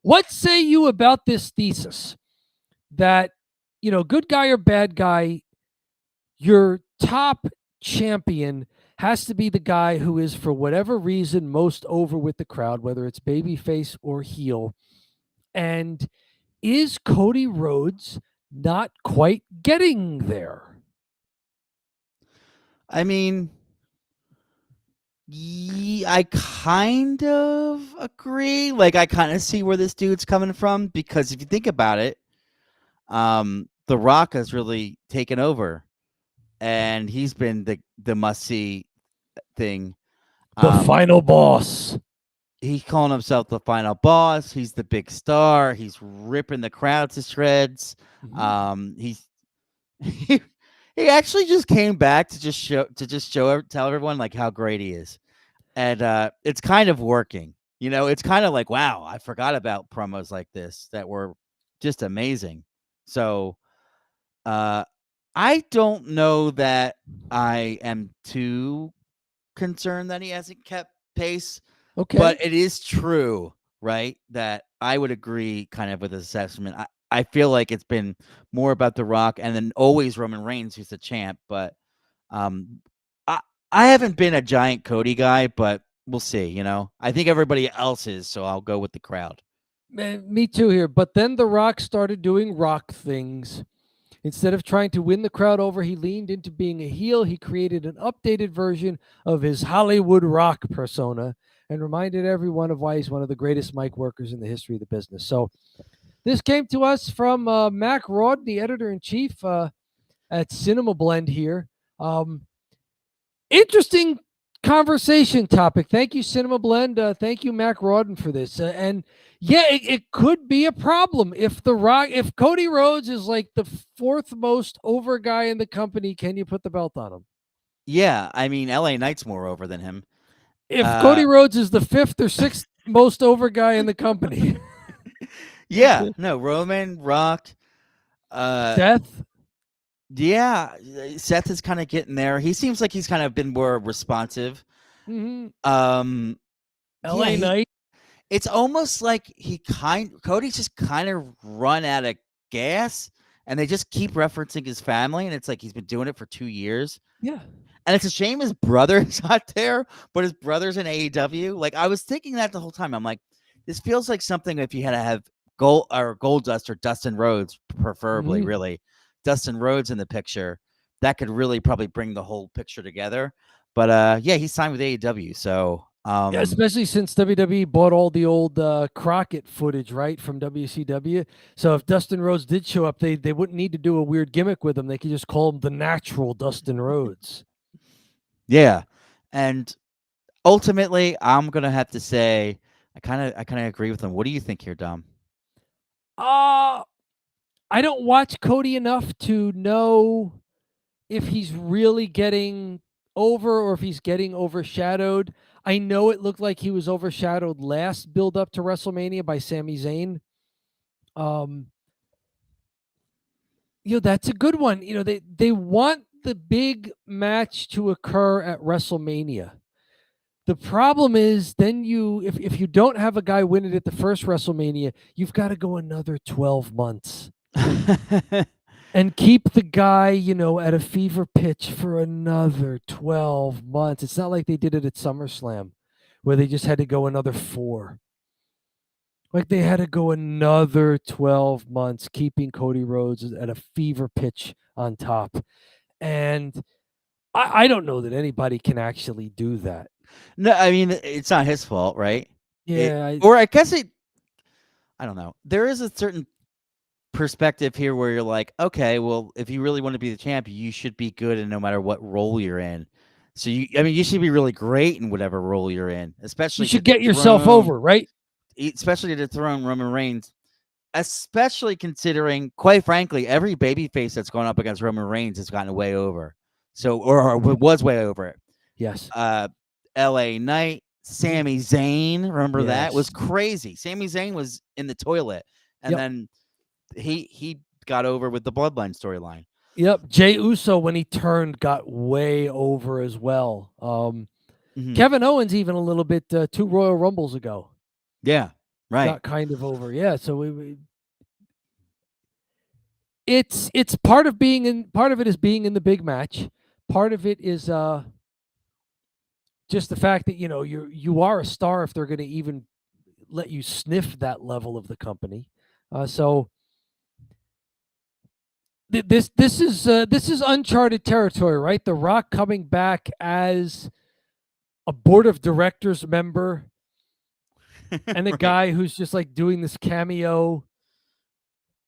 What say you about this thesis that, good guy or bad guy, your top champion has to be the guy who is, for whatever reason, most over with the crowd, whether it's babyface or heel? And is Cody Rhodes not quite getting there? I mean, I kind of agree. Like, I kind of see where this dude's coming from, because if you think about it, The Rock has really taken over, and he's been the must-see thing. The final boss. He's calling himself the final boss. He's the big star. He's ripping the crowd to shreds. He actually just came back to tell everyone like how great he is, and it's kind of working. It's kind of like, wow, I forgot about promos like this that were just amazing. So, I don't know that I am too concerned that he hasn't kept pace. Okay. But it is true, right, that I would agree kind of with his assessment. I feel like it's been more about The Rock and then always Roman Reigns, who's the champ. But I haven't been a giant Cody guy, but we'll see, I think everybody else is, so I'll go with the crowd. Man, me too here. But then The Rock started doing Rock things. Instead of trying to win the crowd over, he leaned into being a heel. He created an updated version of his Hollywood Rock persona and reminded everyone of why he's one of the greatest mic workers in the history of the business. So this came to us from Mac Rod, the editor-in-chief at Cinema Blend here. Interesting conversation topic. Thank you, Cinema Blend. Thank you, Mac Rodden, for this. And yeah, it could be a problem if Cody Rhodes is like the fourth most over guy in the company. Can you put the belt on him? Yeah, I mean, LA Knight's more over than him. If Cody Rhodes is the fifth or sixth most over guy in the company. Yeah, no, Roman, Rock, Seth. Yeah, Seth is kind of getting there. He seems like he's kind of been more responsive. Mm-hmm. Um, yeah, LA Knight. it's almost like Cody's just kind of run out of gas, and they just keep referencing his family, and it's like he's been doing it for 2 years. Yeah. And it's a shame his brother's not there, but his brother's in AEW. Like I was thinking that the whole time. I'm like, this feels like something if you had to have Gold Dust or Dustin Rhodes, preferably, Mm-hmm. really, Dustin Rhodes in the picture, that could really probably bring the whole picture together. But yeah, he signed with AEW, so Yeah, especially since WWE bought all the old Crockett footage, right, from WCW. So if Dustin Rhodes did show up, they wouldn't need to do a weird gimmick with him. They could just call him the natural Dustin Rhodes. yeah, and ultimately, I'm gonna have to say I kind of agree with him. What do you think here, Dom? Uh I don't watch Cody enough to know if he's really getting over or if he's getting overshadowed. I know it looked like he was overshadowed last build up to WrestleMania by Sami Zayn. Um, that's a good one. They want the big match to occur at WrestleMania. The problem is then if you don't have a guy win it at the first WrestleMania, you've got to go another 12 months and keep the guy, at a fever pitch for another 12 months. It's not like they did it at SummerSlam where they just had to go another 4. Like they had to go another 12 months keeping Cody Rhodes at a fever pitch on top. And I don't know that anybody can actually do that. No, I mean it's not his fault, right? Yeah, Or I guess I don't know. There is a certain perspective here where you're like, okay, well, if you really want to be the champ, you should be good in no matter what role you're in. So you should be really great in whatever role you're in, you especially to should get yourself dethrone, over, right? especially to dethrone Roman Reigns. Especially considering, quite frankly, every babyface that's gone up against Roman Reigns has gotten way over. So, or was way over it. Yes. LA Knight, Sami Zayn, remember that was Yes. crazy. Sami Zayn was in the toilet, and Yep. then he got over with the Bloodline storyline. Yep. Jey Uso, when he turned, got way over as well. Kevin Owens, even a little bit 2 Royal Rumbles ago. Yeah, right. Got kind of over. Yeah. So it's part of it is being in the big match. Part of it is just the fact that you are a star if they're going to even let you sniff that level of the company. So this is uncharted territory, right? The Rock coming back as a board of directors member and a Right. guy who's just like doing this cameo,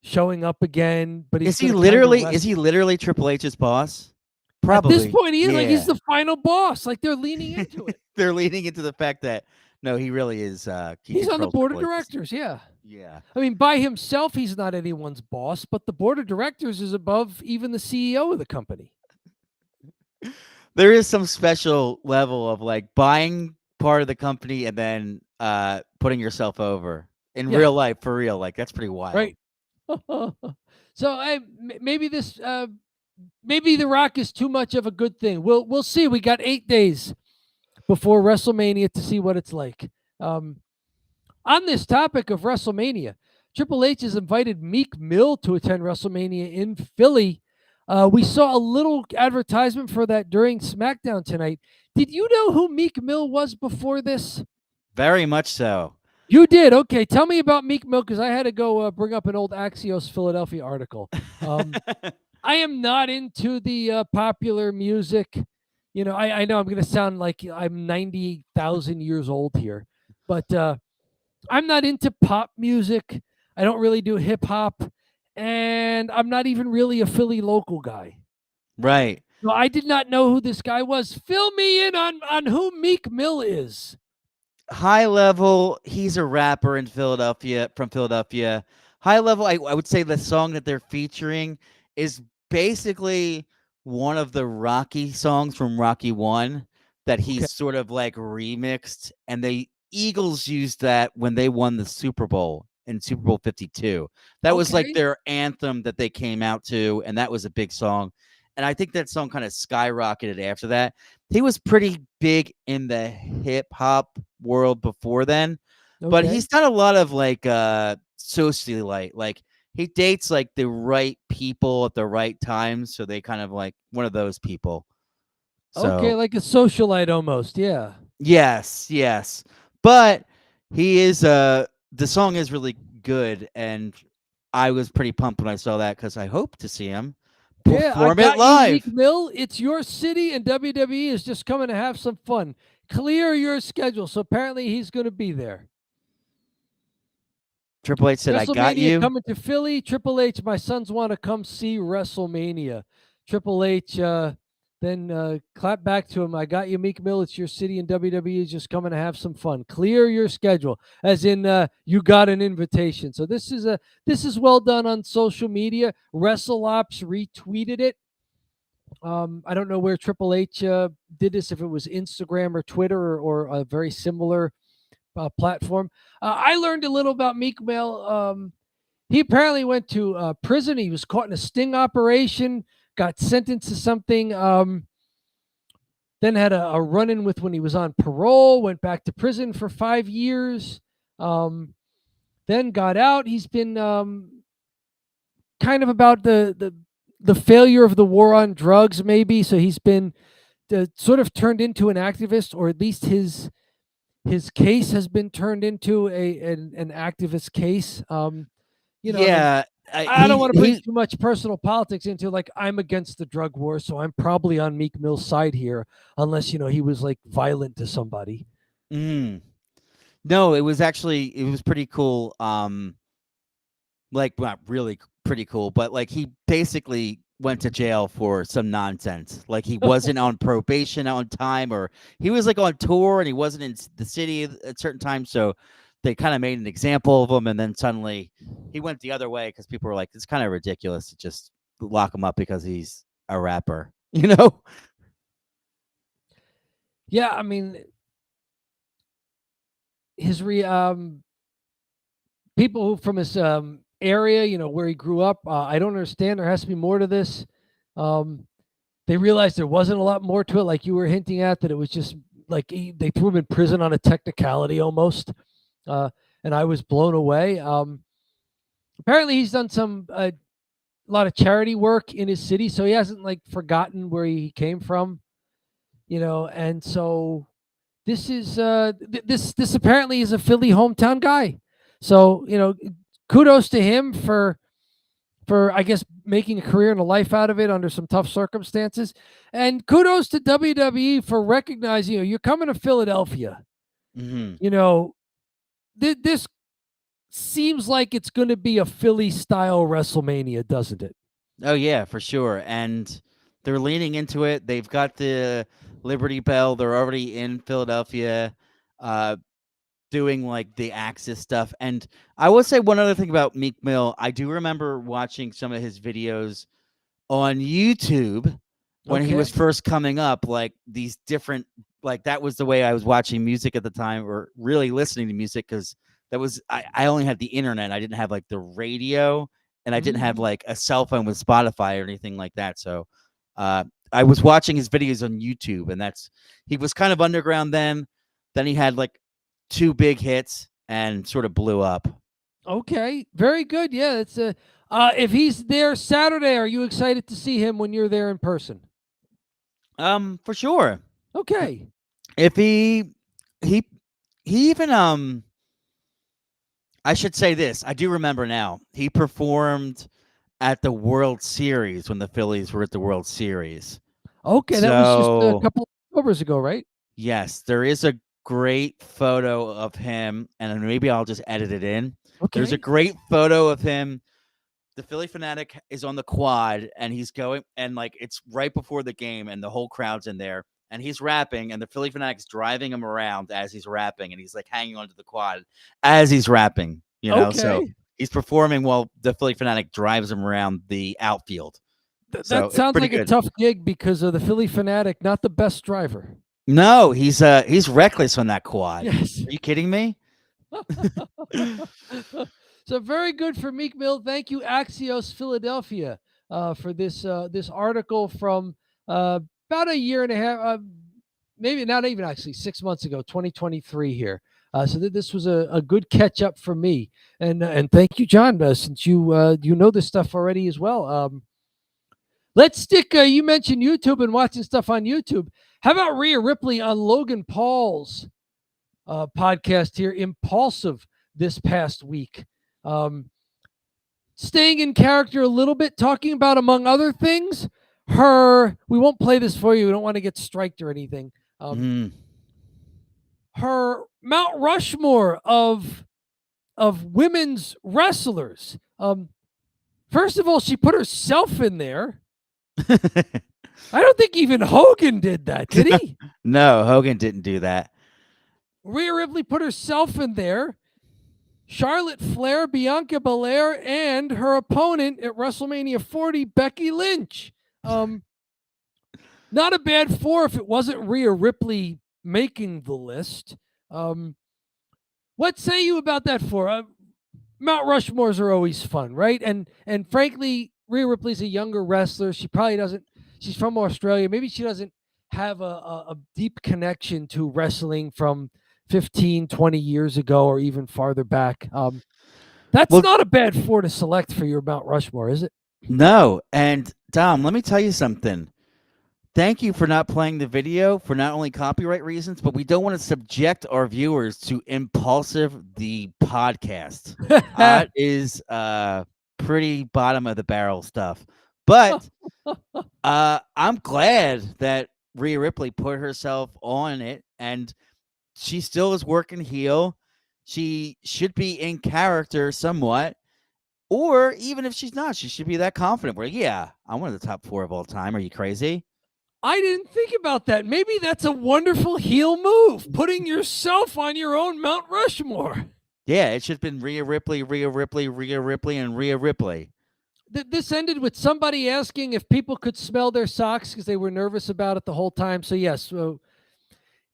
showing up again, but he's Is he going to literally Triple H's boss? At this Probably. point, he is like he's Yeah. the final boss. Like they're leaning into it. They're leading into the fact that no, he really is. He's on the controls board of Triple H's. directors. Yeah. Yeah. I mean, by himself, he's not anyone's boss, but the board of directors is above even the CEO of the company. There is some special level of like buying part of the company and then putting yourself over in real life, for real. Like that's pretty wild. Right. So maybe maybe The Rock is too much of a good thing. We'll see. We got 8 days before WrestleMania to see what it's like. On this topic of WrestleMania, Triple H has invited Meek Mill to attend WrestleMania in Philly. We saw a little advertisement for that during SmackDown tonight. Did you know who Meek Mill was before this? Very much so. You did? Okay. Tell me about Meek Mill because I had to go bring up an old Axios Philadelphia article. I am not into the popular music. I know I'm going to sound like I'm 90,000 years old here, but I'm not into pop music. I don't really do hip hop, and I'm not even really a Philly local guy. Right. So I did not know who this guy was. Fill me in on who Meek Mill is. High level, he's a rapper in Philadelphia, from Philadelphia. High level, I would say the song that they're featuring is basically one of the Rocky songs from Rocky 1 that he's sort of like remixed, and the Eagles used that when they won the Super Bowl in Super Bowl 52. That was like Okay. their anthem that they came out to, and that was a big song. And I think that song kind of skyrocketed after that. He was pretty big in the hip hop world before then, but Okay. he's done a lot of like socialite, like he dates like the right people at the right time, so they kind of like one of those people. Okay, So like a socialite almost. Yeah. yes, but he is the song is really good, and I was pretty pumped when I saw that because I hope to see him Yeah, I perform it got you, Meek live. Mill. It's your city, and WWE is just coming to have some fun. Clear your schedule. So apparently he's going to be there. Triple H said, "I got WrestleMania you." coming to Philly. Triple H, my sons want to come see WrestleMania. Triple H then clap back to him. I got you, Meek Mill. It's your city, and WWE is just coming to have some fun. Clear your schedule, as in you got an invitation. So this is well done on social media. WrestleOps retweeted it. I don't know where Triple H did this, if it was Instagram or Twitter or a very similar platform. I learned a little about Meek Mill. He apparently went to prison. He was caught in a sting operation, got sentenced to something, then had a run-in with when he was on parole, went back to prison for 5 years, then got out. He's been kind of about the failure of the war on drugs, maybe. So he's been sort of turned into an activist, or at least his case has been turned into an activist case. I mean, Yeah, I don't want to bring he. too much personal politics into, like, I'm against the drug war, so I'm probably on Meek Mill's side here, unless he was like violent to somebody. Mm, no, it was pretty cool. Like not really pretty cool, but like he basically went to jail for some nonsense. Like he wasn't on probation on time, or he was like on tour and he wasn't in the city at certain times. So they kind of made an example of him, and then suddenly he went the other way because people were like, "It's kind of ridiculous to just lock him up because he's a rapper," you know? Yeah, I mean, his people from his area, where he grew up. I don't understand. There has to be more to this. They realized there wasn't a lot more to it, like you were hinting at, that it was just like they threw him in prison on a technicality almost. And I was blown away. Apparently, he's done a lot of charity work in his city, so he hasn't like forgotten where he came from, And so this is this apparently is a Philly hometown guy. So kudos to him for I guess making a career and a life out of it under some tough circumstances, and kudos to WWE for recognizing you're coming to Philadelphia. Mm-hmm. This seems like it's going to be a Philly style WrestleMania, doesn't it? Oh yeah, for sure. And they're leaning into it. They've got the Liberty Bell. They're already in Philadelphia, doing like the Axis stuff. And I will say one other thing about Meek Mill. I do remember watching some of his videos on YouTube when he was Okay. first coming up, like these different, like that was the way I was watching music at the time, or really listening to music, because that was I only had the internet. I didn't have like the radio, and I didn't have Mhm. like a cell phone with Spotify or anything like that. So I was watching his videos on YouTube, and he was kind of underground then. Then he had like two big hits and sort of blew up. Okay, very good. Yeah, it's if he's there Saturday, are you excited to see him when you're there in person? For sure. Okay. If he even I should say this. I do remember now. He performed at the World Series when the Phillies were at the World Series. Okay, that was just a So, couple of Octobers ago, right? yes, there is a great photo of him, and maybe I'll just edit it in. There's a Okay. great photo of him. The Philly Fanatic is on the quad, and he's going, and like it's right before the game, and the whole crowd's in there, and he's rapping, and the Philly Fanatic's driving him around as he's rapping, and he's like hanging onto the quad as he's rapping, So Okay. he's performing while the Philly Fanatic drives him around the outfield. So That it's sounds pretty like a good. tough gig because of the Philly Fanatic, not the best driver. No, he's reckless on that quad. Yes. Are you kidding me? So very good for Meek Mill. Thank you, Axios Philadelphia, for this article from about a year and a half, maybe not even actually 6 months ago, 2023 here. So this was a good catch up for me, and thank you, John, since you know this stuff already as well. Let's stick. You mentioned YouTube and watching stuff on YouTube. How about Rhea Ripley on Logan Paul's podcast here, Impulsive, this past week? Staying in character a little bit, talking about, among other things, we won't play this for you. We don't want to get striked or anything. Her Mount Rushmore of women's wrestlers. First of all, she put herself in there. I don't think even Hogan did that, did he? No, Hogan didn't do that. Rhea Ripley put herself in there. Charlotte Flair, Bianca Belair, and her opponent at WrestleMania 40, Becky Lynch. Not a bad 4 if it wasn't Rhea Ripley making the list. What say you about that 4? Mount Rushmores are always fun, right? And frankly, Rhea Ripley's a younger wrestler. She probably doesn't. She's from Australia. Maybe she doesn't have a deep connection to wrestling from 15, 20 years ago or even farther back. That's not a bad 4 to select for your Mount Rushmore, is it? No. And Dom, let me tell you something. Thank you for not playing the video for not only copyright reasons, but we don't want to subject our viewers to Impulsive, the podcast. That is pretty bottom of the barrel stuff. But I'm glad that Rhea Ripley put herself on it, and she still is working heel. She should be in character somewhat. Or even if she's not, she should be that confident. Where, yeah, I'm one of the top 4 of all time. Are you crazy? I didn't think about that. Maybe that's a wonderful heel move, putting yourself on your own Mount Rushmore. Yeah, it should have been Rhea Ripley, Rhea Ripley, Rhea Ripley, and Rhea Ripley. This ended with somebody asking if people could smell their socks because they were nervous about it the whole time. So yes, so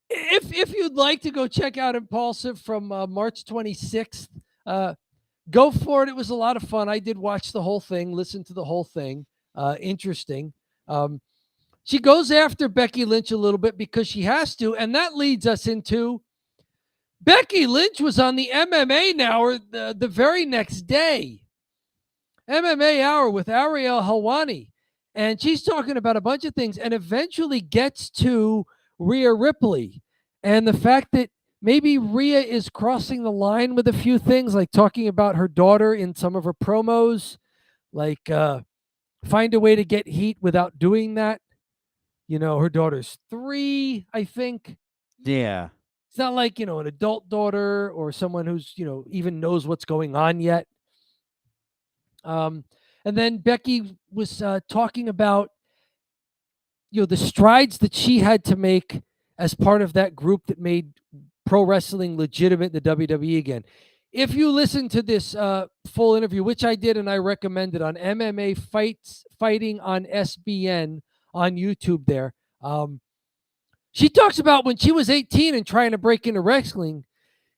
if you'd like to go check out Impulsive from March 26th, go for it. It was a lot of fun. I did watch the whole thing, listen to the whole thing. Interesting. She goes after Becky Lynch a little bit because she has to, and that leads us into Becky Lynch was on the MMA Hour the very next day. MMA Hour with Ariel Helwani, and she's talking about a bunch of things and eventually gets to Rhea Ripley and the fact that maybe Rhea is crossing the line with a few things, like talking about her daughter in some of her promos, like find a way to get heat without doing that. You know, her daughter's 3, I think. Yeah. It's not like, an adult daughter or someone who's, even knows what's going on yet. And then Becky was talking about, the strides that she had to make as part of that group that made pro wrestling legitimate in the WWE again. If you listen to this full interview, which I did and I recommended on MMA Fighting on SBN on YouTube there, she talks about when she was 18 and trying to break into wrestling,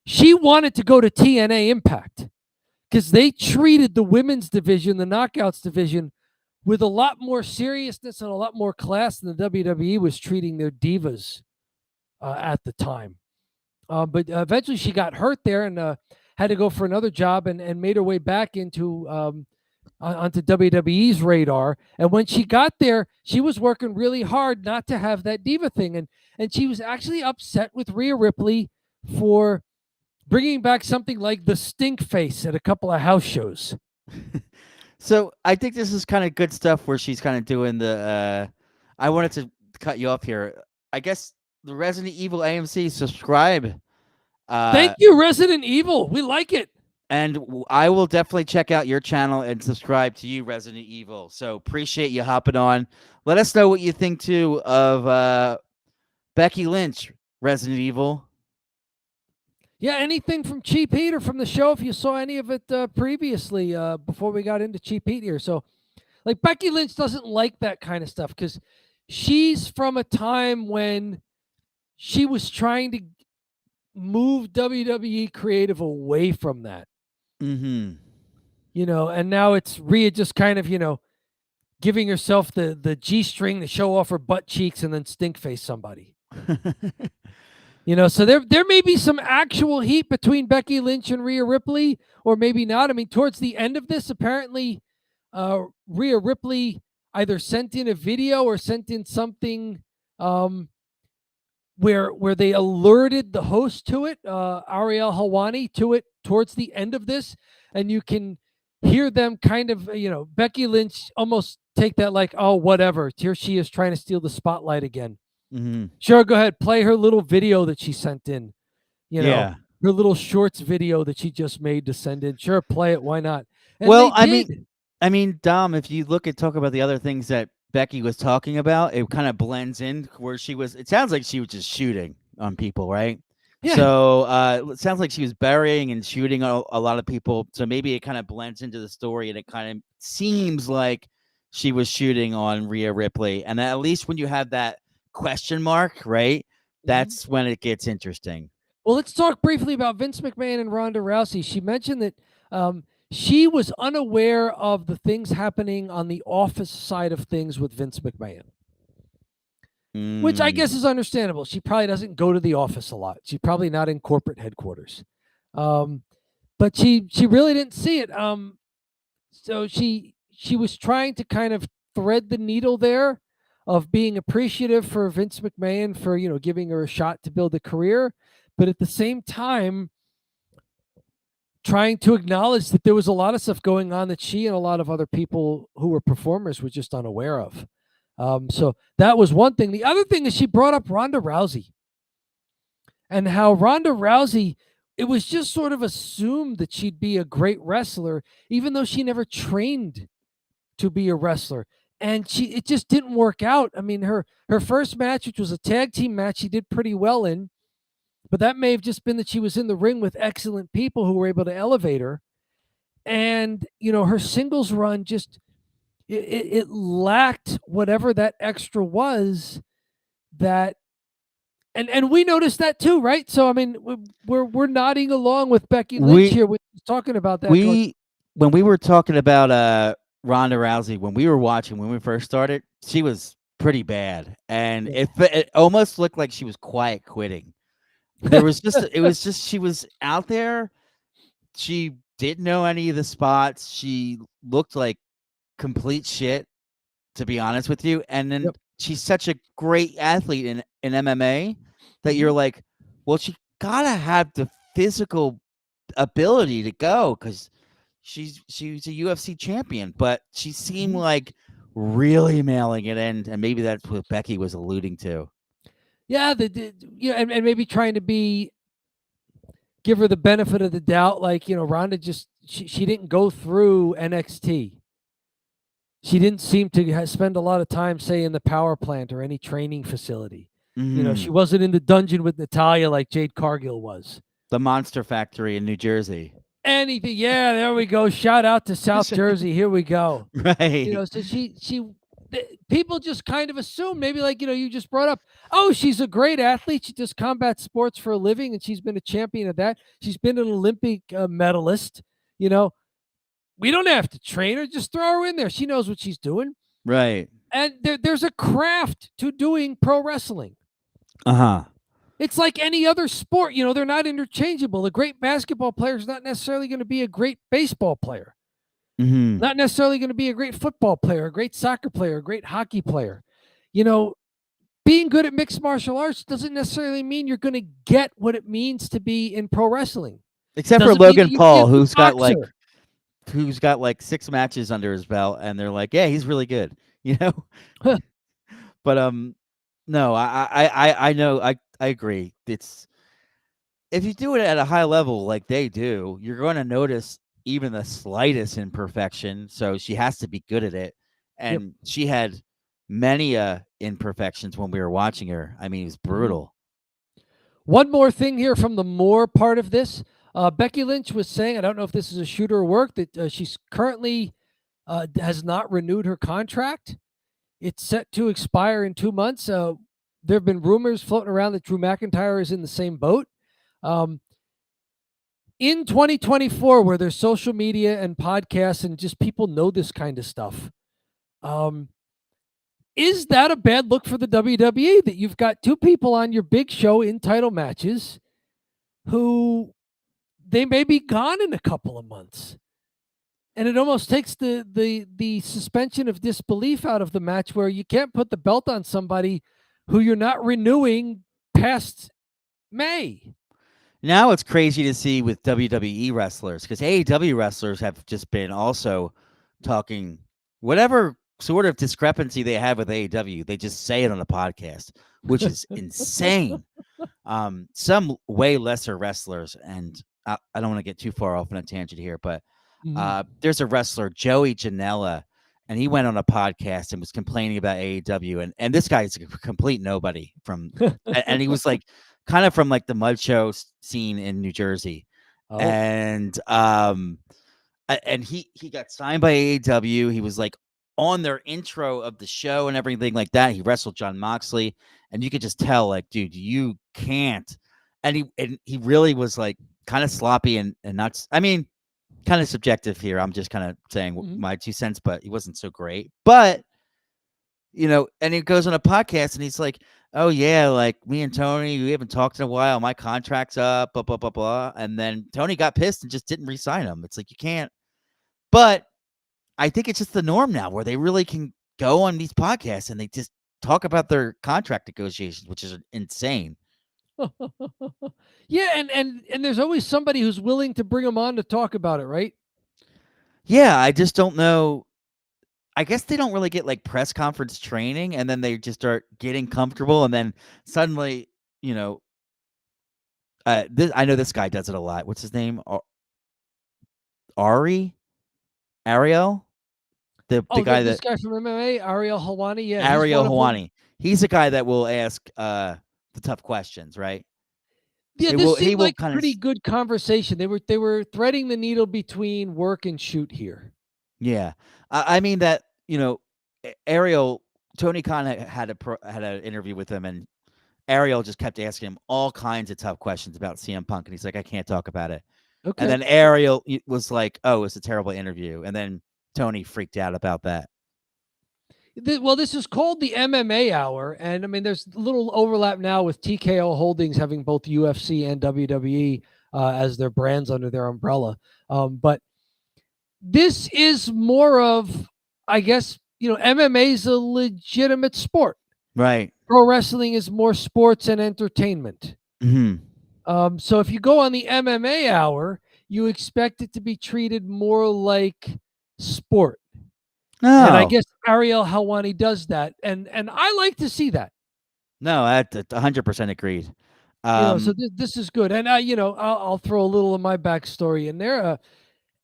she wanted to go to TNA Impact because they treated the women's division, the Knockouts division, with a lot more seriousness and a lot more class than the WWE was treating their divas at the time. But eventually she got hurt there and had to go for another job and made her way back into onto WWE's radar. And when she got there, she was working really hard not to have that diva thing. And she was actually upset with Rhea Ripley for bringing back something like the stink face at a couple of house shows. So I think this is kind of good stuff where she's kind of doing the I wanted to cut you off here. I guess the Resident Evil AMC subscribe. Thank you, Resident Evil. We like it. And I will definitely check out your channel and subscribe to you, Resident Evil. So appreciate you hopping on. Let us know what you think, too, of Becky Lynch, Resident Evil. Yeah, anything from Cheap Heat or from the show, if you saw any of it previously before we got into Cheap Heat here. So, like, Becky Lynch doesn't like that kind of stuff because she's from a time when she was trying to move WWE creative away from that. Mm-hmm. and now it's Rhea just kind of, giving herself the G-string to show off her butt cheeks and then stink face somebody. So there may be some actual heat between Becky Lynch and Rhea Ripley, or maybe not. I mean, towards the end of this, apparently, Rhea Ripley either sent in a video or sent in something where they alerted the host to it, Ariel Helwani, to it towards the end of this, and you can hear them kind of, Becky Lynch almost take that like, oh, whatever. Here she is trying to steal the spotlight again. Mm-hmm. Sure, go ahead, play her little video that she sent in. Yeah. Her little shorts video that she just made to send in. Sure, play it. Why not? And Well, they did. I mean, Dom, if you talk about the other things that Becky was talking about, it kind of blends in where it sounds like she was just shooting on people, right? Yeah. So it sounds like she was burying and shooting a lot of people. So maybe it kind of blends into the story, and it kind of seems like she was shooting on Rhea Ripley. And at least when you have that question mark, right, that's when it gets interesting. Well, let's talk briefly about Vince McMahon and Ronda Rousey. She mentioned that she was unaware of the things happening on the office side of things with Vince McMahon, which I guess is understandable. She probably doesn't go to the office a lot. She's probably not in corporate headquarters, but she really didn't see it. So she was trying to kind of thread the needle there of being appreciative for Vince McMahon for giving her a shot to build a career, but at the same time trying to acknowledge that there was a lot of stuff going on that she and a lot of other people who were performers were just unaware of. So that was one thing. The other thing is she brought up Ronda Rousey and how Ronda Rousey, it was just sort of assumed that she'd be a great wrestler, even though she never trained to be a wrestler. And it just didn't work out. I mean, her first match, which was a tag team match, she did pretty well in. But that may have just been that she was in the ring with excellent people who were able to elevate her. And, her singles run just, it lacked whatever that extra was that, and we noticed that too, right? So, I mean, we're nodding along with Becky Lynch here. We're talking about that. When we were talking about Ronda Rousey, when we were watching, when we first started, she was pretty bad. And it almost looked like she was quiet quitting. It was just she was out there. She didn't know any of the spots. She looked like complete shit, to be honest with you. And then she's such a great athlete in MMA that you're like, well, she gotta have the physical ability to go because she's a UFC champion, but she seemed like really mailing it in, and maybe that's what Becky was alluding to. Yeah, and maybe trying to give her the benefit of the doubt. Like, Ronda just, she didn't go through NXT. She didn't seem to spend a lot of time, say, in the power plant or any training facility. She wasn't in the dungeon with Natalya like Jade Cargill was. The Monster Factory in New Jersey. Anything. Yeah, there we go. Shout out to South Jersey. Here we go. Right. So people just kind of assume, maybe like, you just brought up, oh, she's a great athlete. She does combat sports for a living, and she's been a champion of that. She's been an Olympic medalist. We don't have to train her. Just throw her in there. She knows what she's doing. Right. And there's a craft to doing pro wrestling. Uh-huh. It's like any other sport. They're not interchangeable. A great basketball player is not necessarily going to be a great baseball player. Mm-hmm. Not necessarily going to be a great football player, a great soccer player, a great hockey player. Being good at mixed martial arts doesn't necessarily mean you're going to get what it means to be in pro wrestling. Except for Logan Paul, who's got like 6 matches under his belt, and they're like, yeah, he's really good, But no, I know, I agree. It's, if you do it at a high level like they do, you're going to notice even the slightest imperfection. So she has to be good at it. And she had many imperfections when we were watching her. I mean, it was brutal. One more thing here from the more part of this. Becky Lynch was saying, I don't know if this is a shoot or work, that she's currently has not renewed her contract. It's set to expire in 2 months. There have been rumors floating around that Drew McIntyre is in the same boat. in 2024, where there's social media and podcasts and just people know this kind of stuff, is that a bad look for the WWE that you've got two people on your big show in title matches who they may be gone in a couple of months? And it almost takes the suspension of disbelief out of the match, where you can't put the belt on somebody who you're not renewing past May. Now it's crazy to see with WWE wrestlers, because AEW wrestlers have just been also talking whatever sort of discrepancy they have with AEW. They just say it on the podcast, which is insane. Some way lesser wrestlers, and I don't want to get too far off on a tangent here, but there's a wrestler, Joey Janela, and he went on a podcast and was complaining about AEW, and this guy's a complete nobody from, and he was like kind of from like the mud show scene in New Jersey, and he got signed by AEW. He was like on their intro of the show and everything like that. He wrestled John Moxley, and you could just tell, like, dude, you can't. And he really was like kind of sloppy and not. I mean, kind of subjective here. I'm just kind of saying my 2 cents, but he wasn't so great. But and he goes on a podcast and he's like, "Oh yeah, like me and Tony, we haven't talked in a while. My contract's up, blah blah blah blah." And then Tony got pissed and just didn't re-sign him. It's like, you can't. But I think it's just the norm now, where they really can go on these podcasts and they just talk about their contract negotiations, which is insane. Yeah, and there's always somebody who's willing to bring them on to talk about it, right? Yeah, I just don't know. I guess they don't really get like press conference training, and then they just start getting comfortable, and then suddenly, I know this guy does it a lot. What's his name? Ariel? The guy this that guy from MMA, Ariel Helwani. Yeah, Ariel Helwani. He's a guy that will ask the tough questions, right? Yeah, this seemed like a pretty good conversation. They were threading the needle between work and shoot here. Yeah, I mean that Ariel, Tony Khan had an interview with him, and Ariel just kept asking him all kinds of tough questions about CM Punk, and he's like, "I can't talk about it." Okay. And then Ariel was like, "Oh, it's a terrible interview," and then Tony freaked out about that. Well, this is called the MMA Hour, and I mean, there's a little overlap now with TKO Holdings having both UFC and WWE as their brands under their umbrella. But this is more of, I guess, MMA is a legitimate sport, right? Pro wrestling is more sports and entertainment. Mm-hmm. So if you go on the MMA Hour, you expect it to be treated more like sport. No. And I guess Ariel Helwani does that, and I like to see that. No, I 100% agreed. So this is good, and I'll throw a little of my backstory in there.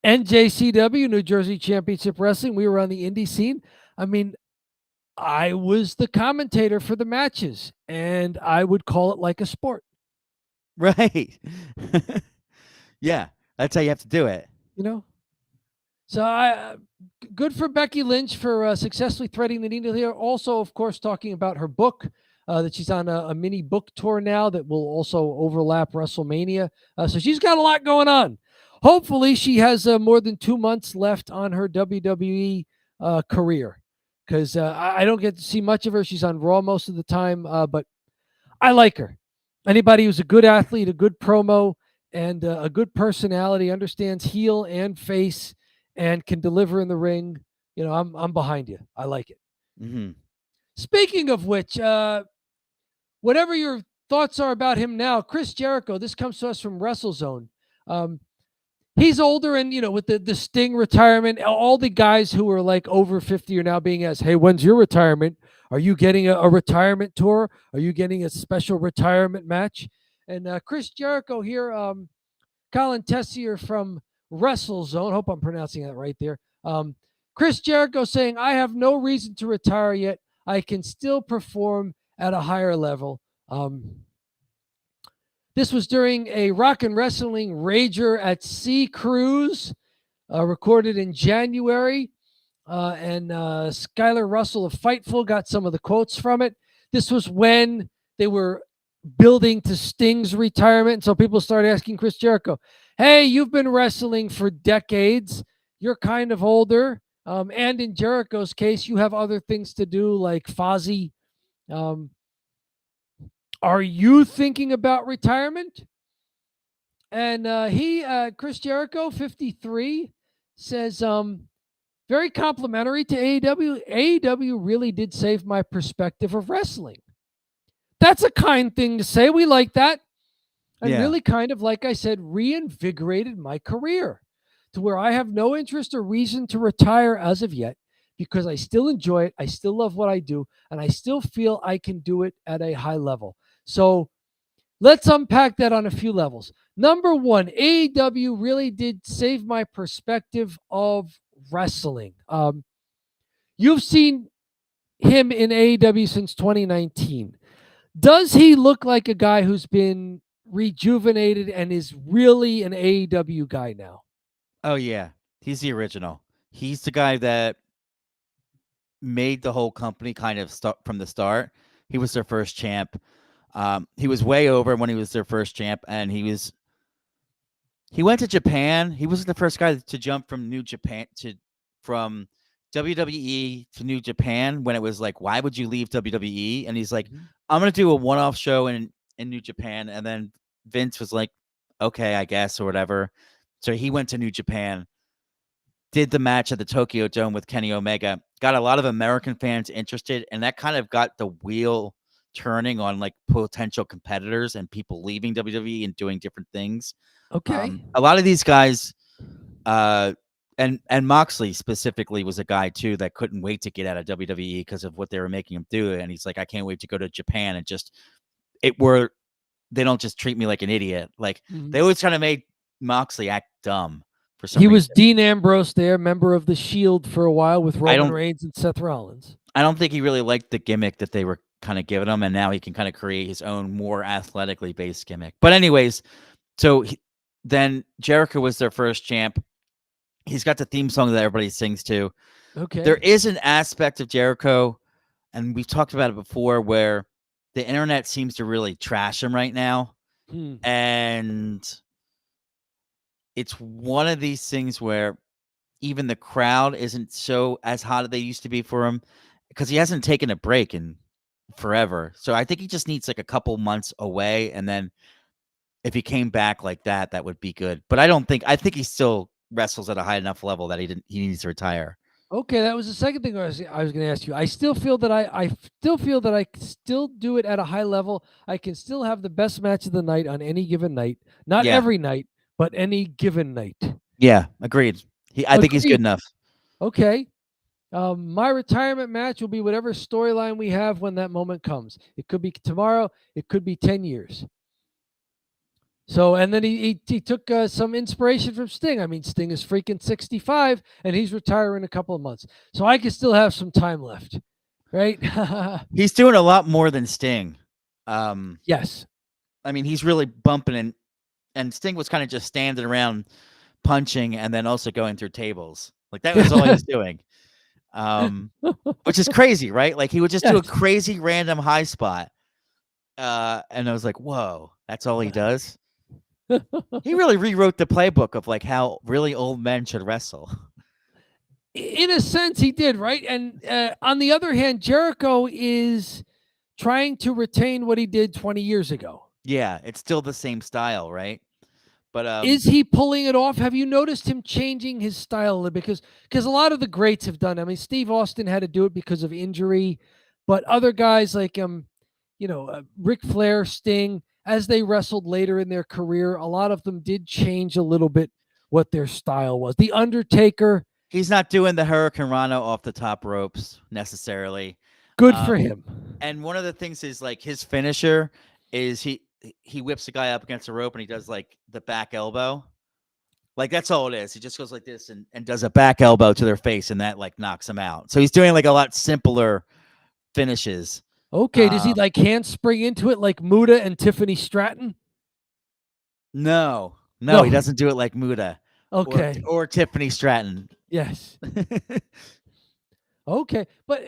NJCW, New Jersey Championship Wrestling. We were on the indie scene. I mean, I was the commentator for the matches, and I would call it like a sport. Right. Yeah, that's how you have to do it. So good for Becky Lynch for successfully threading the needle here. Also, of course, talking about her book, that she's on a mini book tour now that will also overlap WrestleMania. So she's got a lot going on. Hopefully, she has more than 2 months left on her WWE career, because I don't get to see much of her. She's on Raw most of the time, but I like her. Anybody who's a good athlete, a good promo, and a good personality, understands heel and face, and can deliver in the ring, I'm behind you. I like it. Mm-hmm. Speaking of which, whatever your thoughts are about him now, Chris Jericho, this comes to us from WrestleZone. He's older, and with the Sting retirement, all the guys who are like over 50 are now being asked, "Hey, when's your retirement? Are you getting a retirement tour? Are you getting a special retirement match?" And Chris Jericho here, Colin Tessier from WrestleZone, hope I'm pronouncing that right there. Chris Jericho saying, "I have no reason to retire yet. I can still perform at a higher level." This was during a Rock and Wrestling Rager at Sea cruise, recorded in January. And Skylar Russell of Fightful got some of the quotes from it. This was when they were building to Sting's retirement. So people start asking Chris Jericho, hey, you've been wrestling for decades. You're kind of older. And in Jericho's case, you have other things to do like Fozzy. Um, are you thinking about retirement? And Chris Jericho, 53, says, very complimentary to AEW. AEW really did save my perspective of wrestling. That's a kind thing to say. We like that. And really kind of, like I said, reinvigorated my career to where I have no interest or reason to retire as of yet because I still enjoy it. I still love what I do, and I still feel I can do it at a high level. So let's unpack that on a few levels. Number one, AEW really did save my perspective of wrestling. You've seen him in AEW since 2019. Does he look like a guy who's been rejuvenated and is really an AEW guy now? Oh yeah, he's the original. He's the guy that made the whole company kind of start from the start. He was their first champ. He was way over when he was their first champ, and he went to Japan. He wasn't the first guy to jump from from WWE to New Japan when it was like, why would you leave WWE? And he's like, I'm gonna do a one-off show in New Japan, and then Vince was like, okay, I guess, or whatever. So he went to New Japan, did the match at the Tokyo Dome with Kenny Omega, got a lot of American fans interested, and that kind of got the wheel turning on like potential competitors and people leaving WWE and doing different things. Okay. A lot of these guys, and Moxley specifically was a guy too that couldn't wait to get out of WWE because of what they were making him do, and he's like, I can't wait to go to Japan and just they don't just treat me like an idiot. Like they always kind of made Moxley act dumb. For some He reason. was Dean Ambrose there, member of the Shield for a while with Roman Reigns and Seth Rollins. I don't think he really liked the gimmick that they were kind of giving him, and now he can kind of create his own more athletically based gimmick. But anyways, so then Jericho was their first champ. He's got the theme song that everybody sings to. Okay. There is an aspect of Jericho, and we've talked about it before, where the internet seems to really trash him right now. And it's one of these things where even the crowd isn't so as hot as they used to be for him because he hasn't taken a break in forever. So I think he just needs like a couple months away, and then if he came back like that, that would be good. But I think he still wrestles at a high enough level that he needs to retire. Okay, that was the second thing I was going to ask you. I still feel that I still do it at a high level. I can still have the best match of the night on any given night, not every night, but any given night. Yeah, agreed. I think he's good enough. Okay. My retirement match will be whatever storyline we have when that moment comes. It could be tomorrow. It could be 10 years. So, and then he took some inspiration from Sting. I mean, Sting is freaking 65, and he's retiring in a couple of months. So I can still have some time left, right? He's doing a lot more than Sting. Yes. I mean, he's really bumping, and Sting was kind of just standing around punching and then also going through tables. Like that was all he was doing. Which is crazy, right? Like he would just do a crazy random high spot. And I was like, whoa, that's all he does? He really rewrote the playbook of like how really old men should wrestle. In a sense, he did, right? And on the other hand, Jericho is trying to retain what he did 20 years ago. Yeah, it's still the same style, right? But is he pulling it off? Have you noticed him changing his style a little bit? Because a lot of the greats have done. I mean, Steve Austin had to do it because of injury, but other guys like Ric Flair, Sting, as they wrestled later in their career, a lot of them did change a little bit what their style was. The Undertaker, he's not doing the Hurricane Rana off the top ropes necessarily. Good for him. And one of the things is like his finisher is he whips a guy up against a rope and he does like the back elbow. Like that's all it is. He just goes like this and does a back elbow to their face, and that like knocks him out. So he's doing like a lot simpler finishes. Okay, does he like handspring into it like Muda and Tiffany Stratton? No, he doesn't do it like Muda. Okay. Or Tiffany Stratton. Yes. Okay, but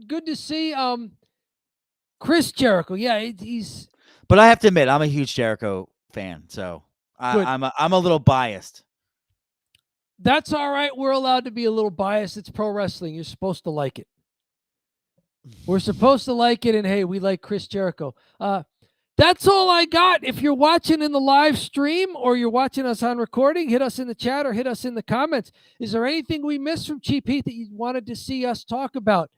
good to see Chris Jericho. Yeah, he's But I have to admit, I'm a huge Jericho fan, so Good. I'm a little biased. That's all right. We're allowed to be a little biased. It's pro wrestling. You're supposed to like it. We're supposed to like it, and hey, we like Chris Jericho. That's all I got. If you're watching in the live stream or you're watching us on recording, hit us in the chat or hit us in the comments. Is there anything we missed from Cheap Heat that you wanted to see us talk about?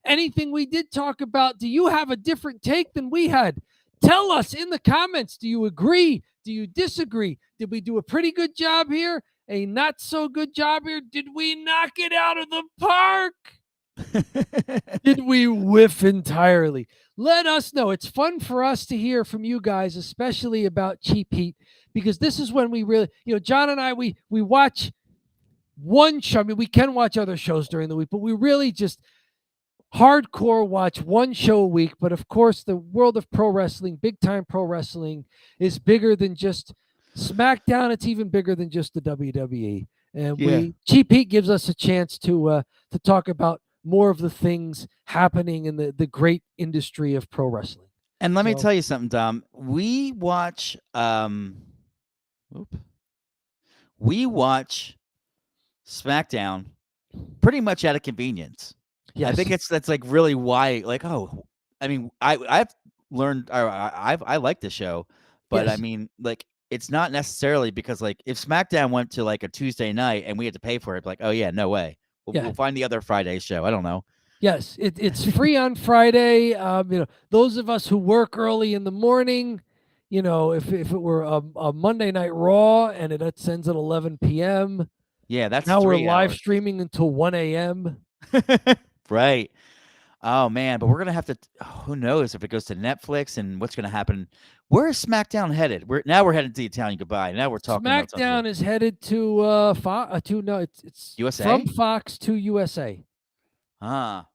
Anything we did talk about? Do you have a different take than we had? Tell us in the comments. Do you agree? Do you disagree? Did we do a pretty good job here? A not so good job here? Did we knock it out of the park? Did we whiff entirely? Let us know. It's fun for us to hear from you guys, especially about Cheap Heat, because this is when we really, John and I, we watch one show. I mean, we can watch other shows during the week, but we really just hardcore watch one show a week. But of course, the world of pro wrestling, big time pro wrestling, is bigger than just SmackDown. It's even bigger than just the WWE. And Cheap Heat gives us a chance to talk about more of the things happening in the great industry of pro wrestling. And let me tell you something, Dom. We watch SmackDown pretty much out of convenience. Yes. I think that's like really why, like, I mean, I've learned, I like the show, but I mean, like, it's not necessarily because, like, if SmackDown went to like a Tuesday night and we had to pay for it, like, oh yeah, no way. We'll find the other Friday show. I don't know. Yes, it's free on Friday. Those of us who work early in the morning, if it were a Monday Night Raw and it sends at 11 p.m. Yeah, that's now we're live hours. streaming until 1 a.m. Right. Oh man, but we're gonna have to. Who knows if it goes to Netflix and what's gonna happen? Where is SmackDown headed? We're headed to the Italian Goodbye. Now we're talking. SmackDown is headed to it's USA? from Fox to USA. Ah.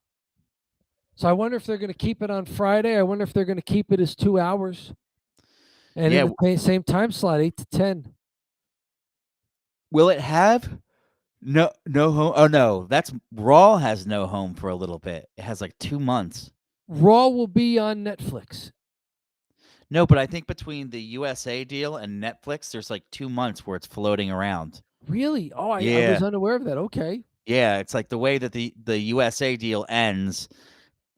So I wonder if they're going to keep it on Friday. I wonder if they're going to keep it as 2 hours, and in the same time slot, 8 to 10. Will it have no home? Oh no, that's Raw has no home for a little bit. It has like 2 months. Raw will be on Netflix. No, but I think between the USA deal and Netflix, there's like 2 months where it's floating around. Really? Oh, I was unaware of that. Okay. Yeah, it's like the way that the USA deal ends,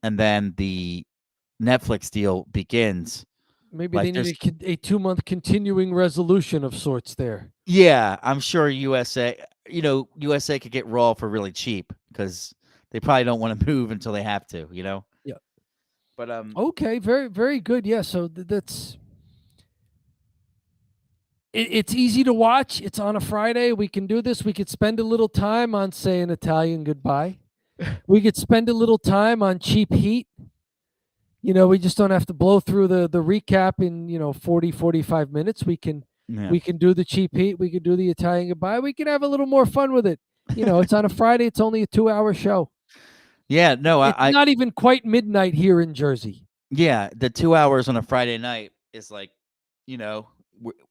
and then the Netflix deal begins. Maybe they need a 2-month continuing resolution of sorts there. Yeah, I'm sure USA could get Raw for really cheap because they probably don't want to move until they have to, Yeah. But okay, very very good. Yeah, so that's it's easy to watch. It's on a Friday. We can do this. We could spend a little time on, say, an Italian Goodbye. We could spend a little time on Cheap Heat. We just don't have to blow through the recap in 40, 45 minutes. We can do the Cheap Heat. We could do the Italian Goodbye. We can have a little more fun with it. It's on a Friday. It's only a 2-hour show. Yeah, no, it's not even quite midnight here in Jersey. Yeah, the 2 hours on a Friday night is like,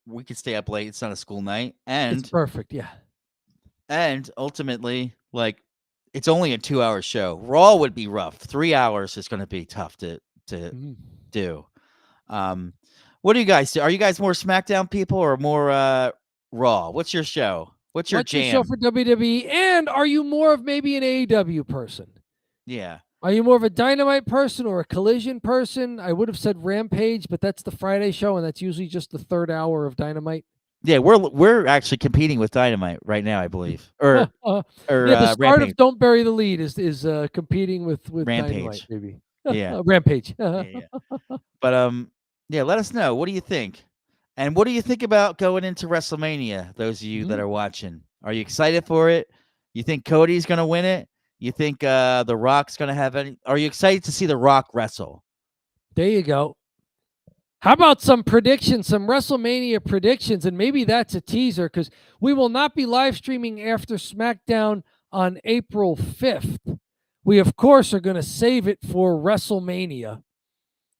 we could stay up late. It's not a school night, and it's perfect. Yeah, and ultimately, like, it's only a 2-hour show. Raw would be rough. 3 hours is going to be tough to do. What do you guys do? Are you guys more SmackDown people or more Raw? What's your show? What's your jam? Your show for WWE? And are you more of maybe an AEW person? Yeah. Are you more of a Dynamite person or a Collision person? I would have said Rampage, but that's the Friday show, and that's usually just the 3rd hour of Dynamite. Yeah, we're actually competing with Dynamite right now, I believe. Or the start Rampage. of Don't Bury the Lead is competing with Rampage. Dynamite, maybe. Yeah. Rampage. Yeah. But let us know. What do you think? And what do you think about going into WrestleMania? Those of you that are watching, are you excited for it? You think Cody's going to win it? You think The Rock's going to have any? Are you excited to see The Rock wrestle? There you go. How about some predictions, some WrestleMania predictions? And maybe that's a teaser because we will not be live streaming after SmackDown on April 5th. We, of course, are going to save it for WrestleMania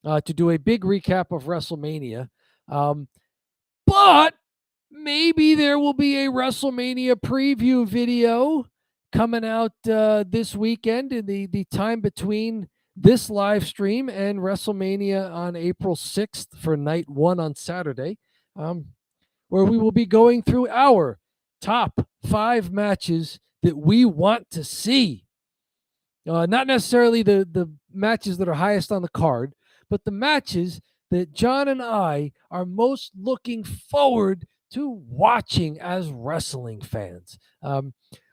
to do a big recap of WrestleMania. But maybe there will be a WrestleMania preview video coming out this weekend in the time between this live stream and WrestleMania on April 6th for night 1 on Saturday, where we will be going through our top 5 matches that we want to see. Not necessarily the matches that are highest on the card, but the matches that John and I are most looking forward to watching as wrestling fans.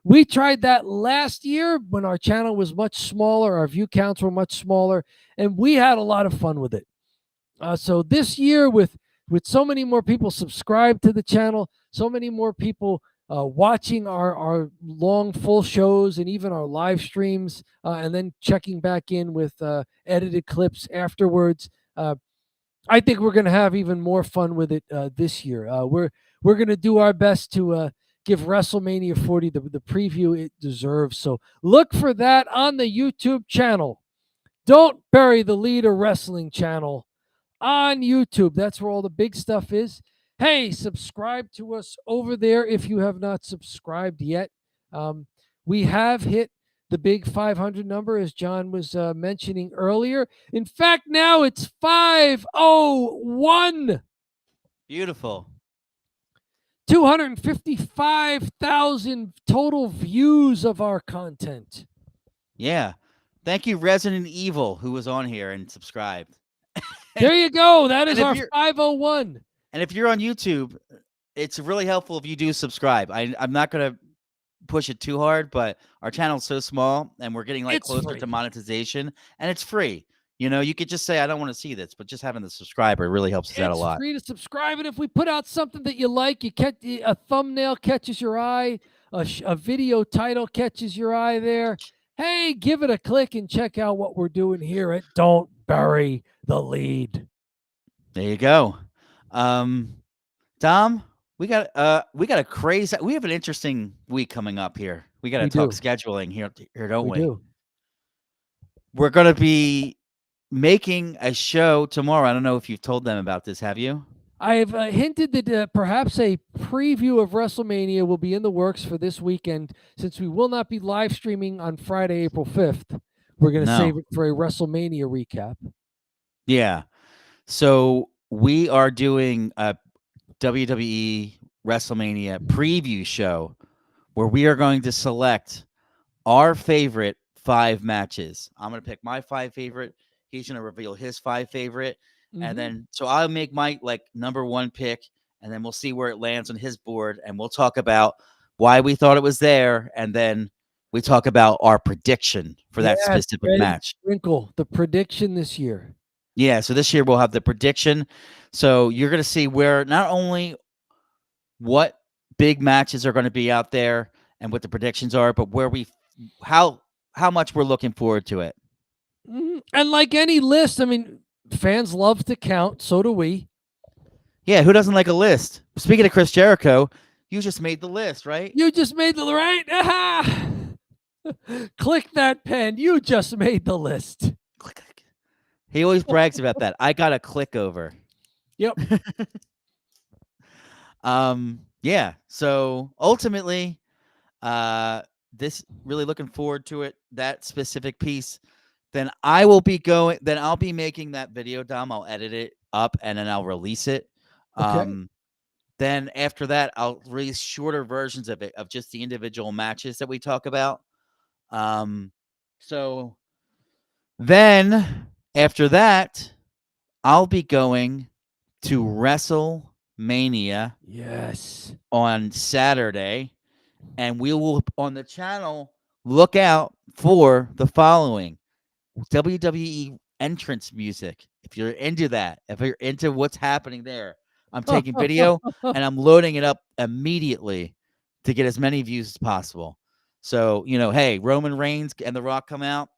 We tried that last year when our channel was much smaller, our view counts were much smaller, and we had a lot of fun with it. So this year, with so many more people subscribed to the channel, so many more people watching our long full shows and even our live streams, and then checking back in with edited clips afterwards. I think we're going to have even more fun with it this year. We're going to do our best to give WrestleMania 40 the preview it deserves. So look for that on the YouTube channel. Don't Bury the Leader Wrestling channel on YouTube. That's where all the big stuff is. Hey, subscribe to us over there if you have not subscribed yet. We have hit the big 500 number, as John was mentioning earlier. In fact, now it's 501. Beautiful. 255,000 total views of our content. Yeah. Thank you, Resident Evil, who was on here and subscribed. There you go. That is if our you're- 501. And if you're on YouTube, it's really helpful if you do subscribe. I'm not going to push it too hard, but our channel's so small and we're getting It's closer free. to monetization, and it's free. You know, you could just say, I don't want to see this, but just having the subscriber really helps us out a lot. It's free to subscribe, and if we put out something that you like, you catch a thumbnail catches your eye, a video title catches your eye there. Hey, give it a click and check out what we're doing here at Don't Bury the Lead. There you go. Dom, we got a crazy. We have an interesting week coming up here. We got to talk scheduling here, don't we? We do. We're going to be making a show tomorrow. I don't know if you've told them about this. Have you? I've hinted that perhaps a preview of WrestleMania will be in the works for this weekend. Since we will not be live streaming on Friday, April 5th, we're going to save it for a WrestleMania recap. Yeah. So we are doing a WWE WrestleMania preview show where we are going to select our favorite 5 matches. I'm going to pick my 5 favorite. He's going to reveal his 5 favorite. Mm-hmm. And then, so I'll make my number 1 pick, and then we'll see where it lands on his board. And we'll talk about why we thought it was there. And then we talk about our prediction for that specific match. Wrinkle, the prediction this year. Yeah. So this year we'll have the prediction. So you're going to see where not only what big matches are going to be out there and what the predictions are, but where how much we're looking forward to it. Mm-hmm. And like any list, I mean, fans love to count. So do we. Yeah. Who doesn't like a list? Speaking of Chris Jericho, you just made the list, right? You just made the right. Aha! Click that pen. You just made the list. Click. He always brags about that. I got a click over. Yep. Yeah. So ultimately, this really looking forward to it. That specific piece. Then I'll be making that video, Dom. I'll edit it up and then I'll release it. Okay. Then after that, I'll release shorter versions of it, of just the individual matches that we talk about. So then after that, I'll be going to WrestleMania. Yes. On Saturday, and we will on the channel look out for the following: WWE entrance music. If you're into that, if you're into what's happening there, I'm taking video and I'm loading it up immediately to get as many views as possible. So, hey, Roman Reigns and The Rock come out.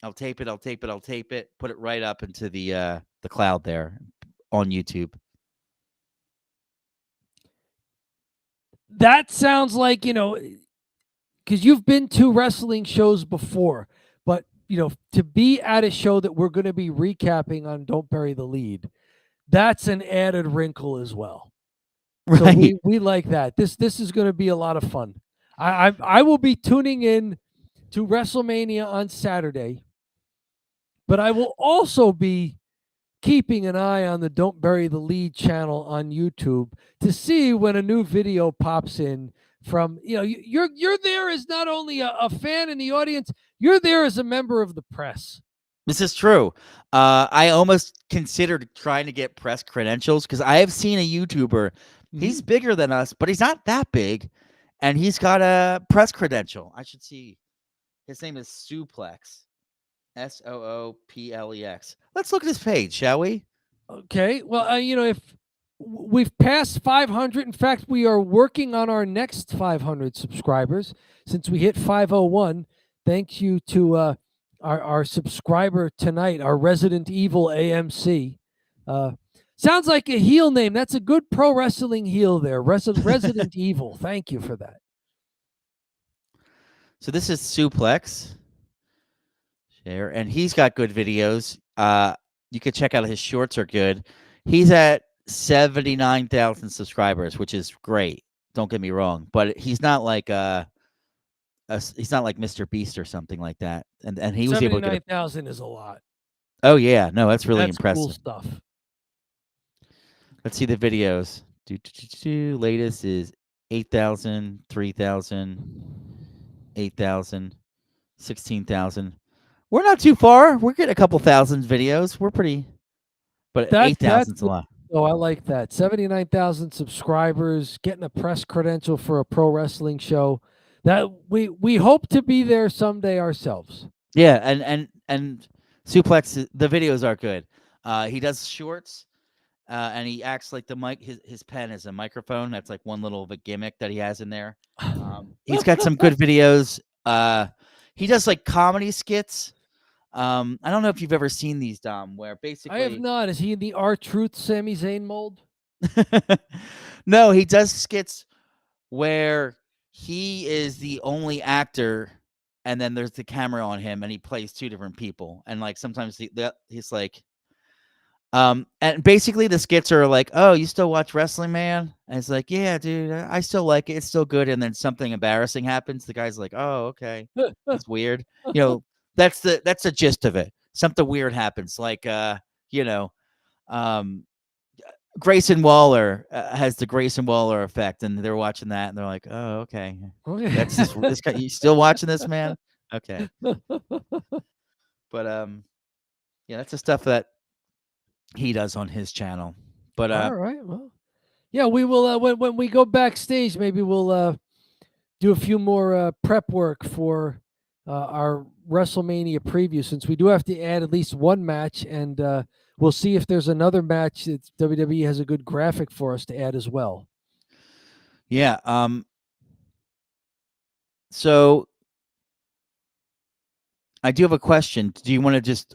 I'll tape it, put it right up into the cloud there on YouTube. That sounds like, because you've been to wrestling shows before, but, to be at a show that we're going to be recapping on Don't Bury the Lead, that's an added wrinkle as well. Right. So we like that. This is going to be a lot of fun. I will be tuning in to WrestleMania on Saturday. But I will also be keeping an eye on the Don't Bury the Lead channel on YouTube to see when a new video pops in from, you're there as not only a fan in the audience, you're there as a member of the press. This is true. I almost considered trying to get press credentials because I have seen a YouTuber. He's bigger than us, but he's not that big, and he's got a press credential. I should see. His name is Suplex, Sooplex. Let's look at his page, shall we? Okay. Well, if we've passed 500, in fact, we are working on our next 500 subscribers since we hit 501. Thank you to our subscriber tonight, our Resident Evil AMC. Sounds like a heel name. That's a good pro wrestling heel there. Resident Evil. Thank you for that. So this is Suplex. Share, and he's got good videos. You could check out his shorts are good. He's at 79,000 subscribers, which is great. Don't get me wrong, but he's not like he's not like Mr. Beast or something like that. And he was able to get 79,000 is a lot. Oh yeah, no, that's really impressive. Cool stuff. Let's see the videos. Latest is 8,000, 3,000, 8,000, 16,000. We're not too far. We're getting a couple thousand videos. We're pretty, but 8,000 is a lot. Oh, I like that. 79,000 subscribers, getting a press credential for a pro wrestling show. That we hope to be there someday ourselves. Yeah, and Suplex, the videos are good. He does shorts, and he acts like the mic. His pen is a microphone. That's like one little of a gimmick that he has in there. He's got some good videos. He does like comedy skits. I don't know if you've ever seen these, Dom, where basically I have not. Is he in the R-Truth Sami Zayn mold? No, he does skits where he is the only actor, and then there's the camera on him, and he plays two different people. And like sometimes he's like, and basically the skits are like, "Oh, you still watch wrestling, man?" And it's like, "Yeah, dude, I still like it. It's still good." And then something embarrassing happens. The guy's like, "Oh, okay, that's weird." That's the gist of it. Something weird happens, like Grayson Waller has the Grayson Waller effect, and they're watching that, and they're like, "Oh, okay, that's this guy. You still watching this, man?" Okay, but yeah, that's the stuff that he does on his channel. But all right, well, yeah, we will when we go backstage, maybe we'll do a few more prep work for our WrestleMania preview, since we do have to add at least one match, and we'll see if there's another match that WWE has a good graphic for us to add as well. Yeah. So I do have a question. Do you want to just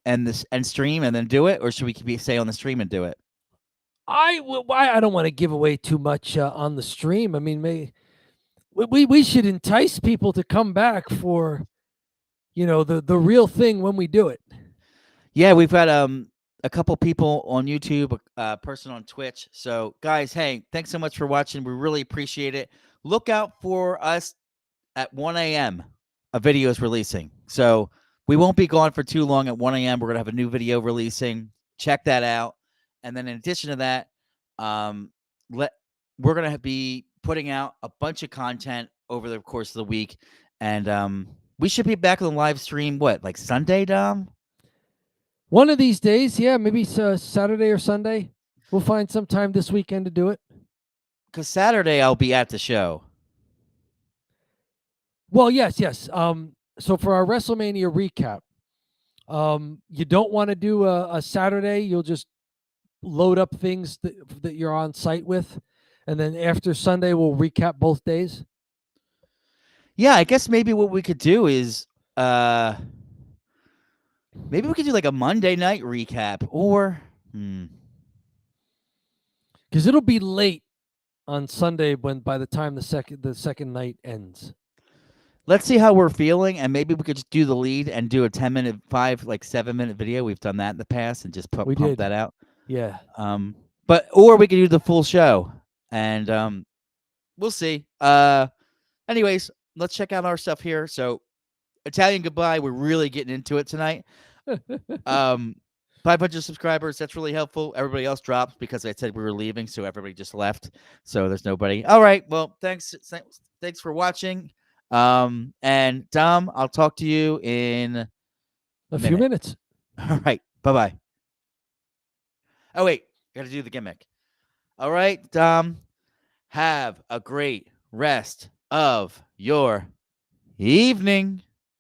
end stream and then do it, or should we stay on the stream and do it? I don't want to give away too much on the stream. I mean, we should entice people to come back for, the real thing when we do it. Yeah, we've got a couple people on YouTube, a person on Twitch. So guys, hey, thanks so much for watching. We really appreciate it. Look out for us at 1 a.m. A video is releasing. So we won't be gone for too long. At 1 a.m. we're gonna have a new video releasing. Check that out. And then in addition to that, we're gonna be putting out a bunch of content over the course of the week, and we should be back on the live stream. What, like Sunday, Dom? One of these days, yeah, maybe Saturday or Sunday. We'll find some time this weekend to do it. Because Saturday I'll be at the show. Well, yes. So for our WrestleMania recap, you don't want to do a Saturday. You'll just load up things that you're on site with, and then after Sunday we'll recap both days. Yeah, I guess maybe what we could do is maybe we could do like a Monday night recap, or because it'll be late on Sunday by the time the second night ends. Let's see how we're feeling, and maybe we could just do the lead and do a 10-minute, 7-minute video. We've done that in the past, and just pump that out. Yeah. Or we could do the full show, and we'll see. Anyways, let's check out our stuff here. So, Italian Goodbye, we're really getting into it tonight. Um, 500 subscribers. That's really helpful. Everybody else dropped because I said we were leaving, so everybody just left. So there's nobody. All right. Well, thanks for watching. And Dom, I'll talk to you in A few minutes. All right. Bye bye. Oh wait, got to do the gimmick. All right, Dom. Have a great rest of your evening.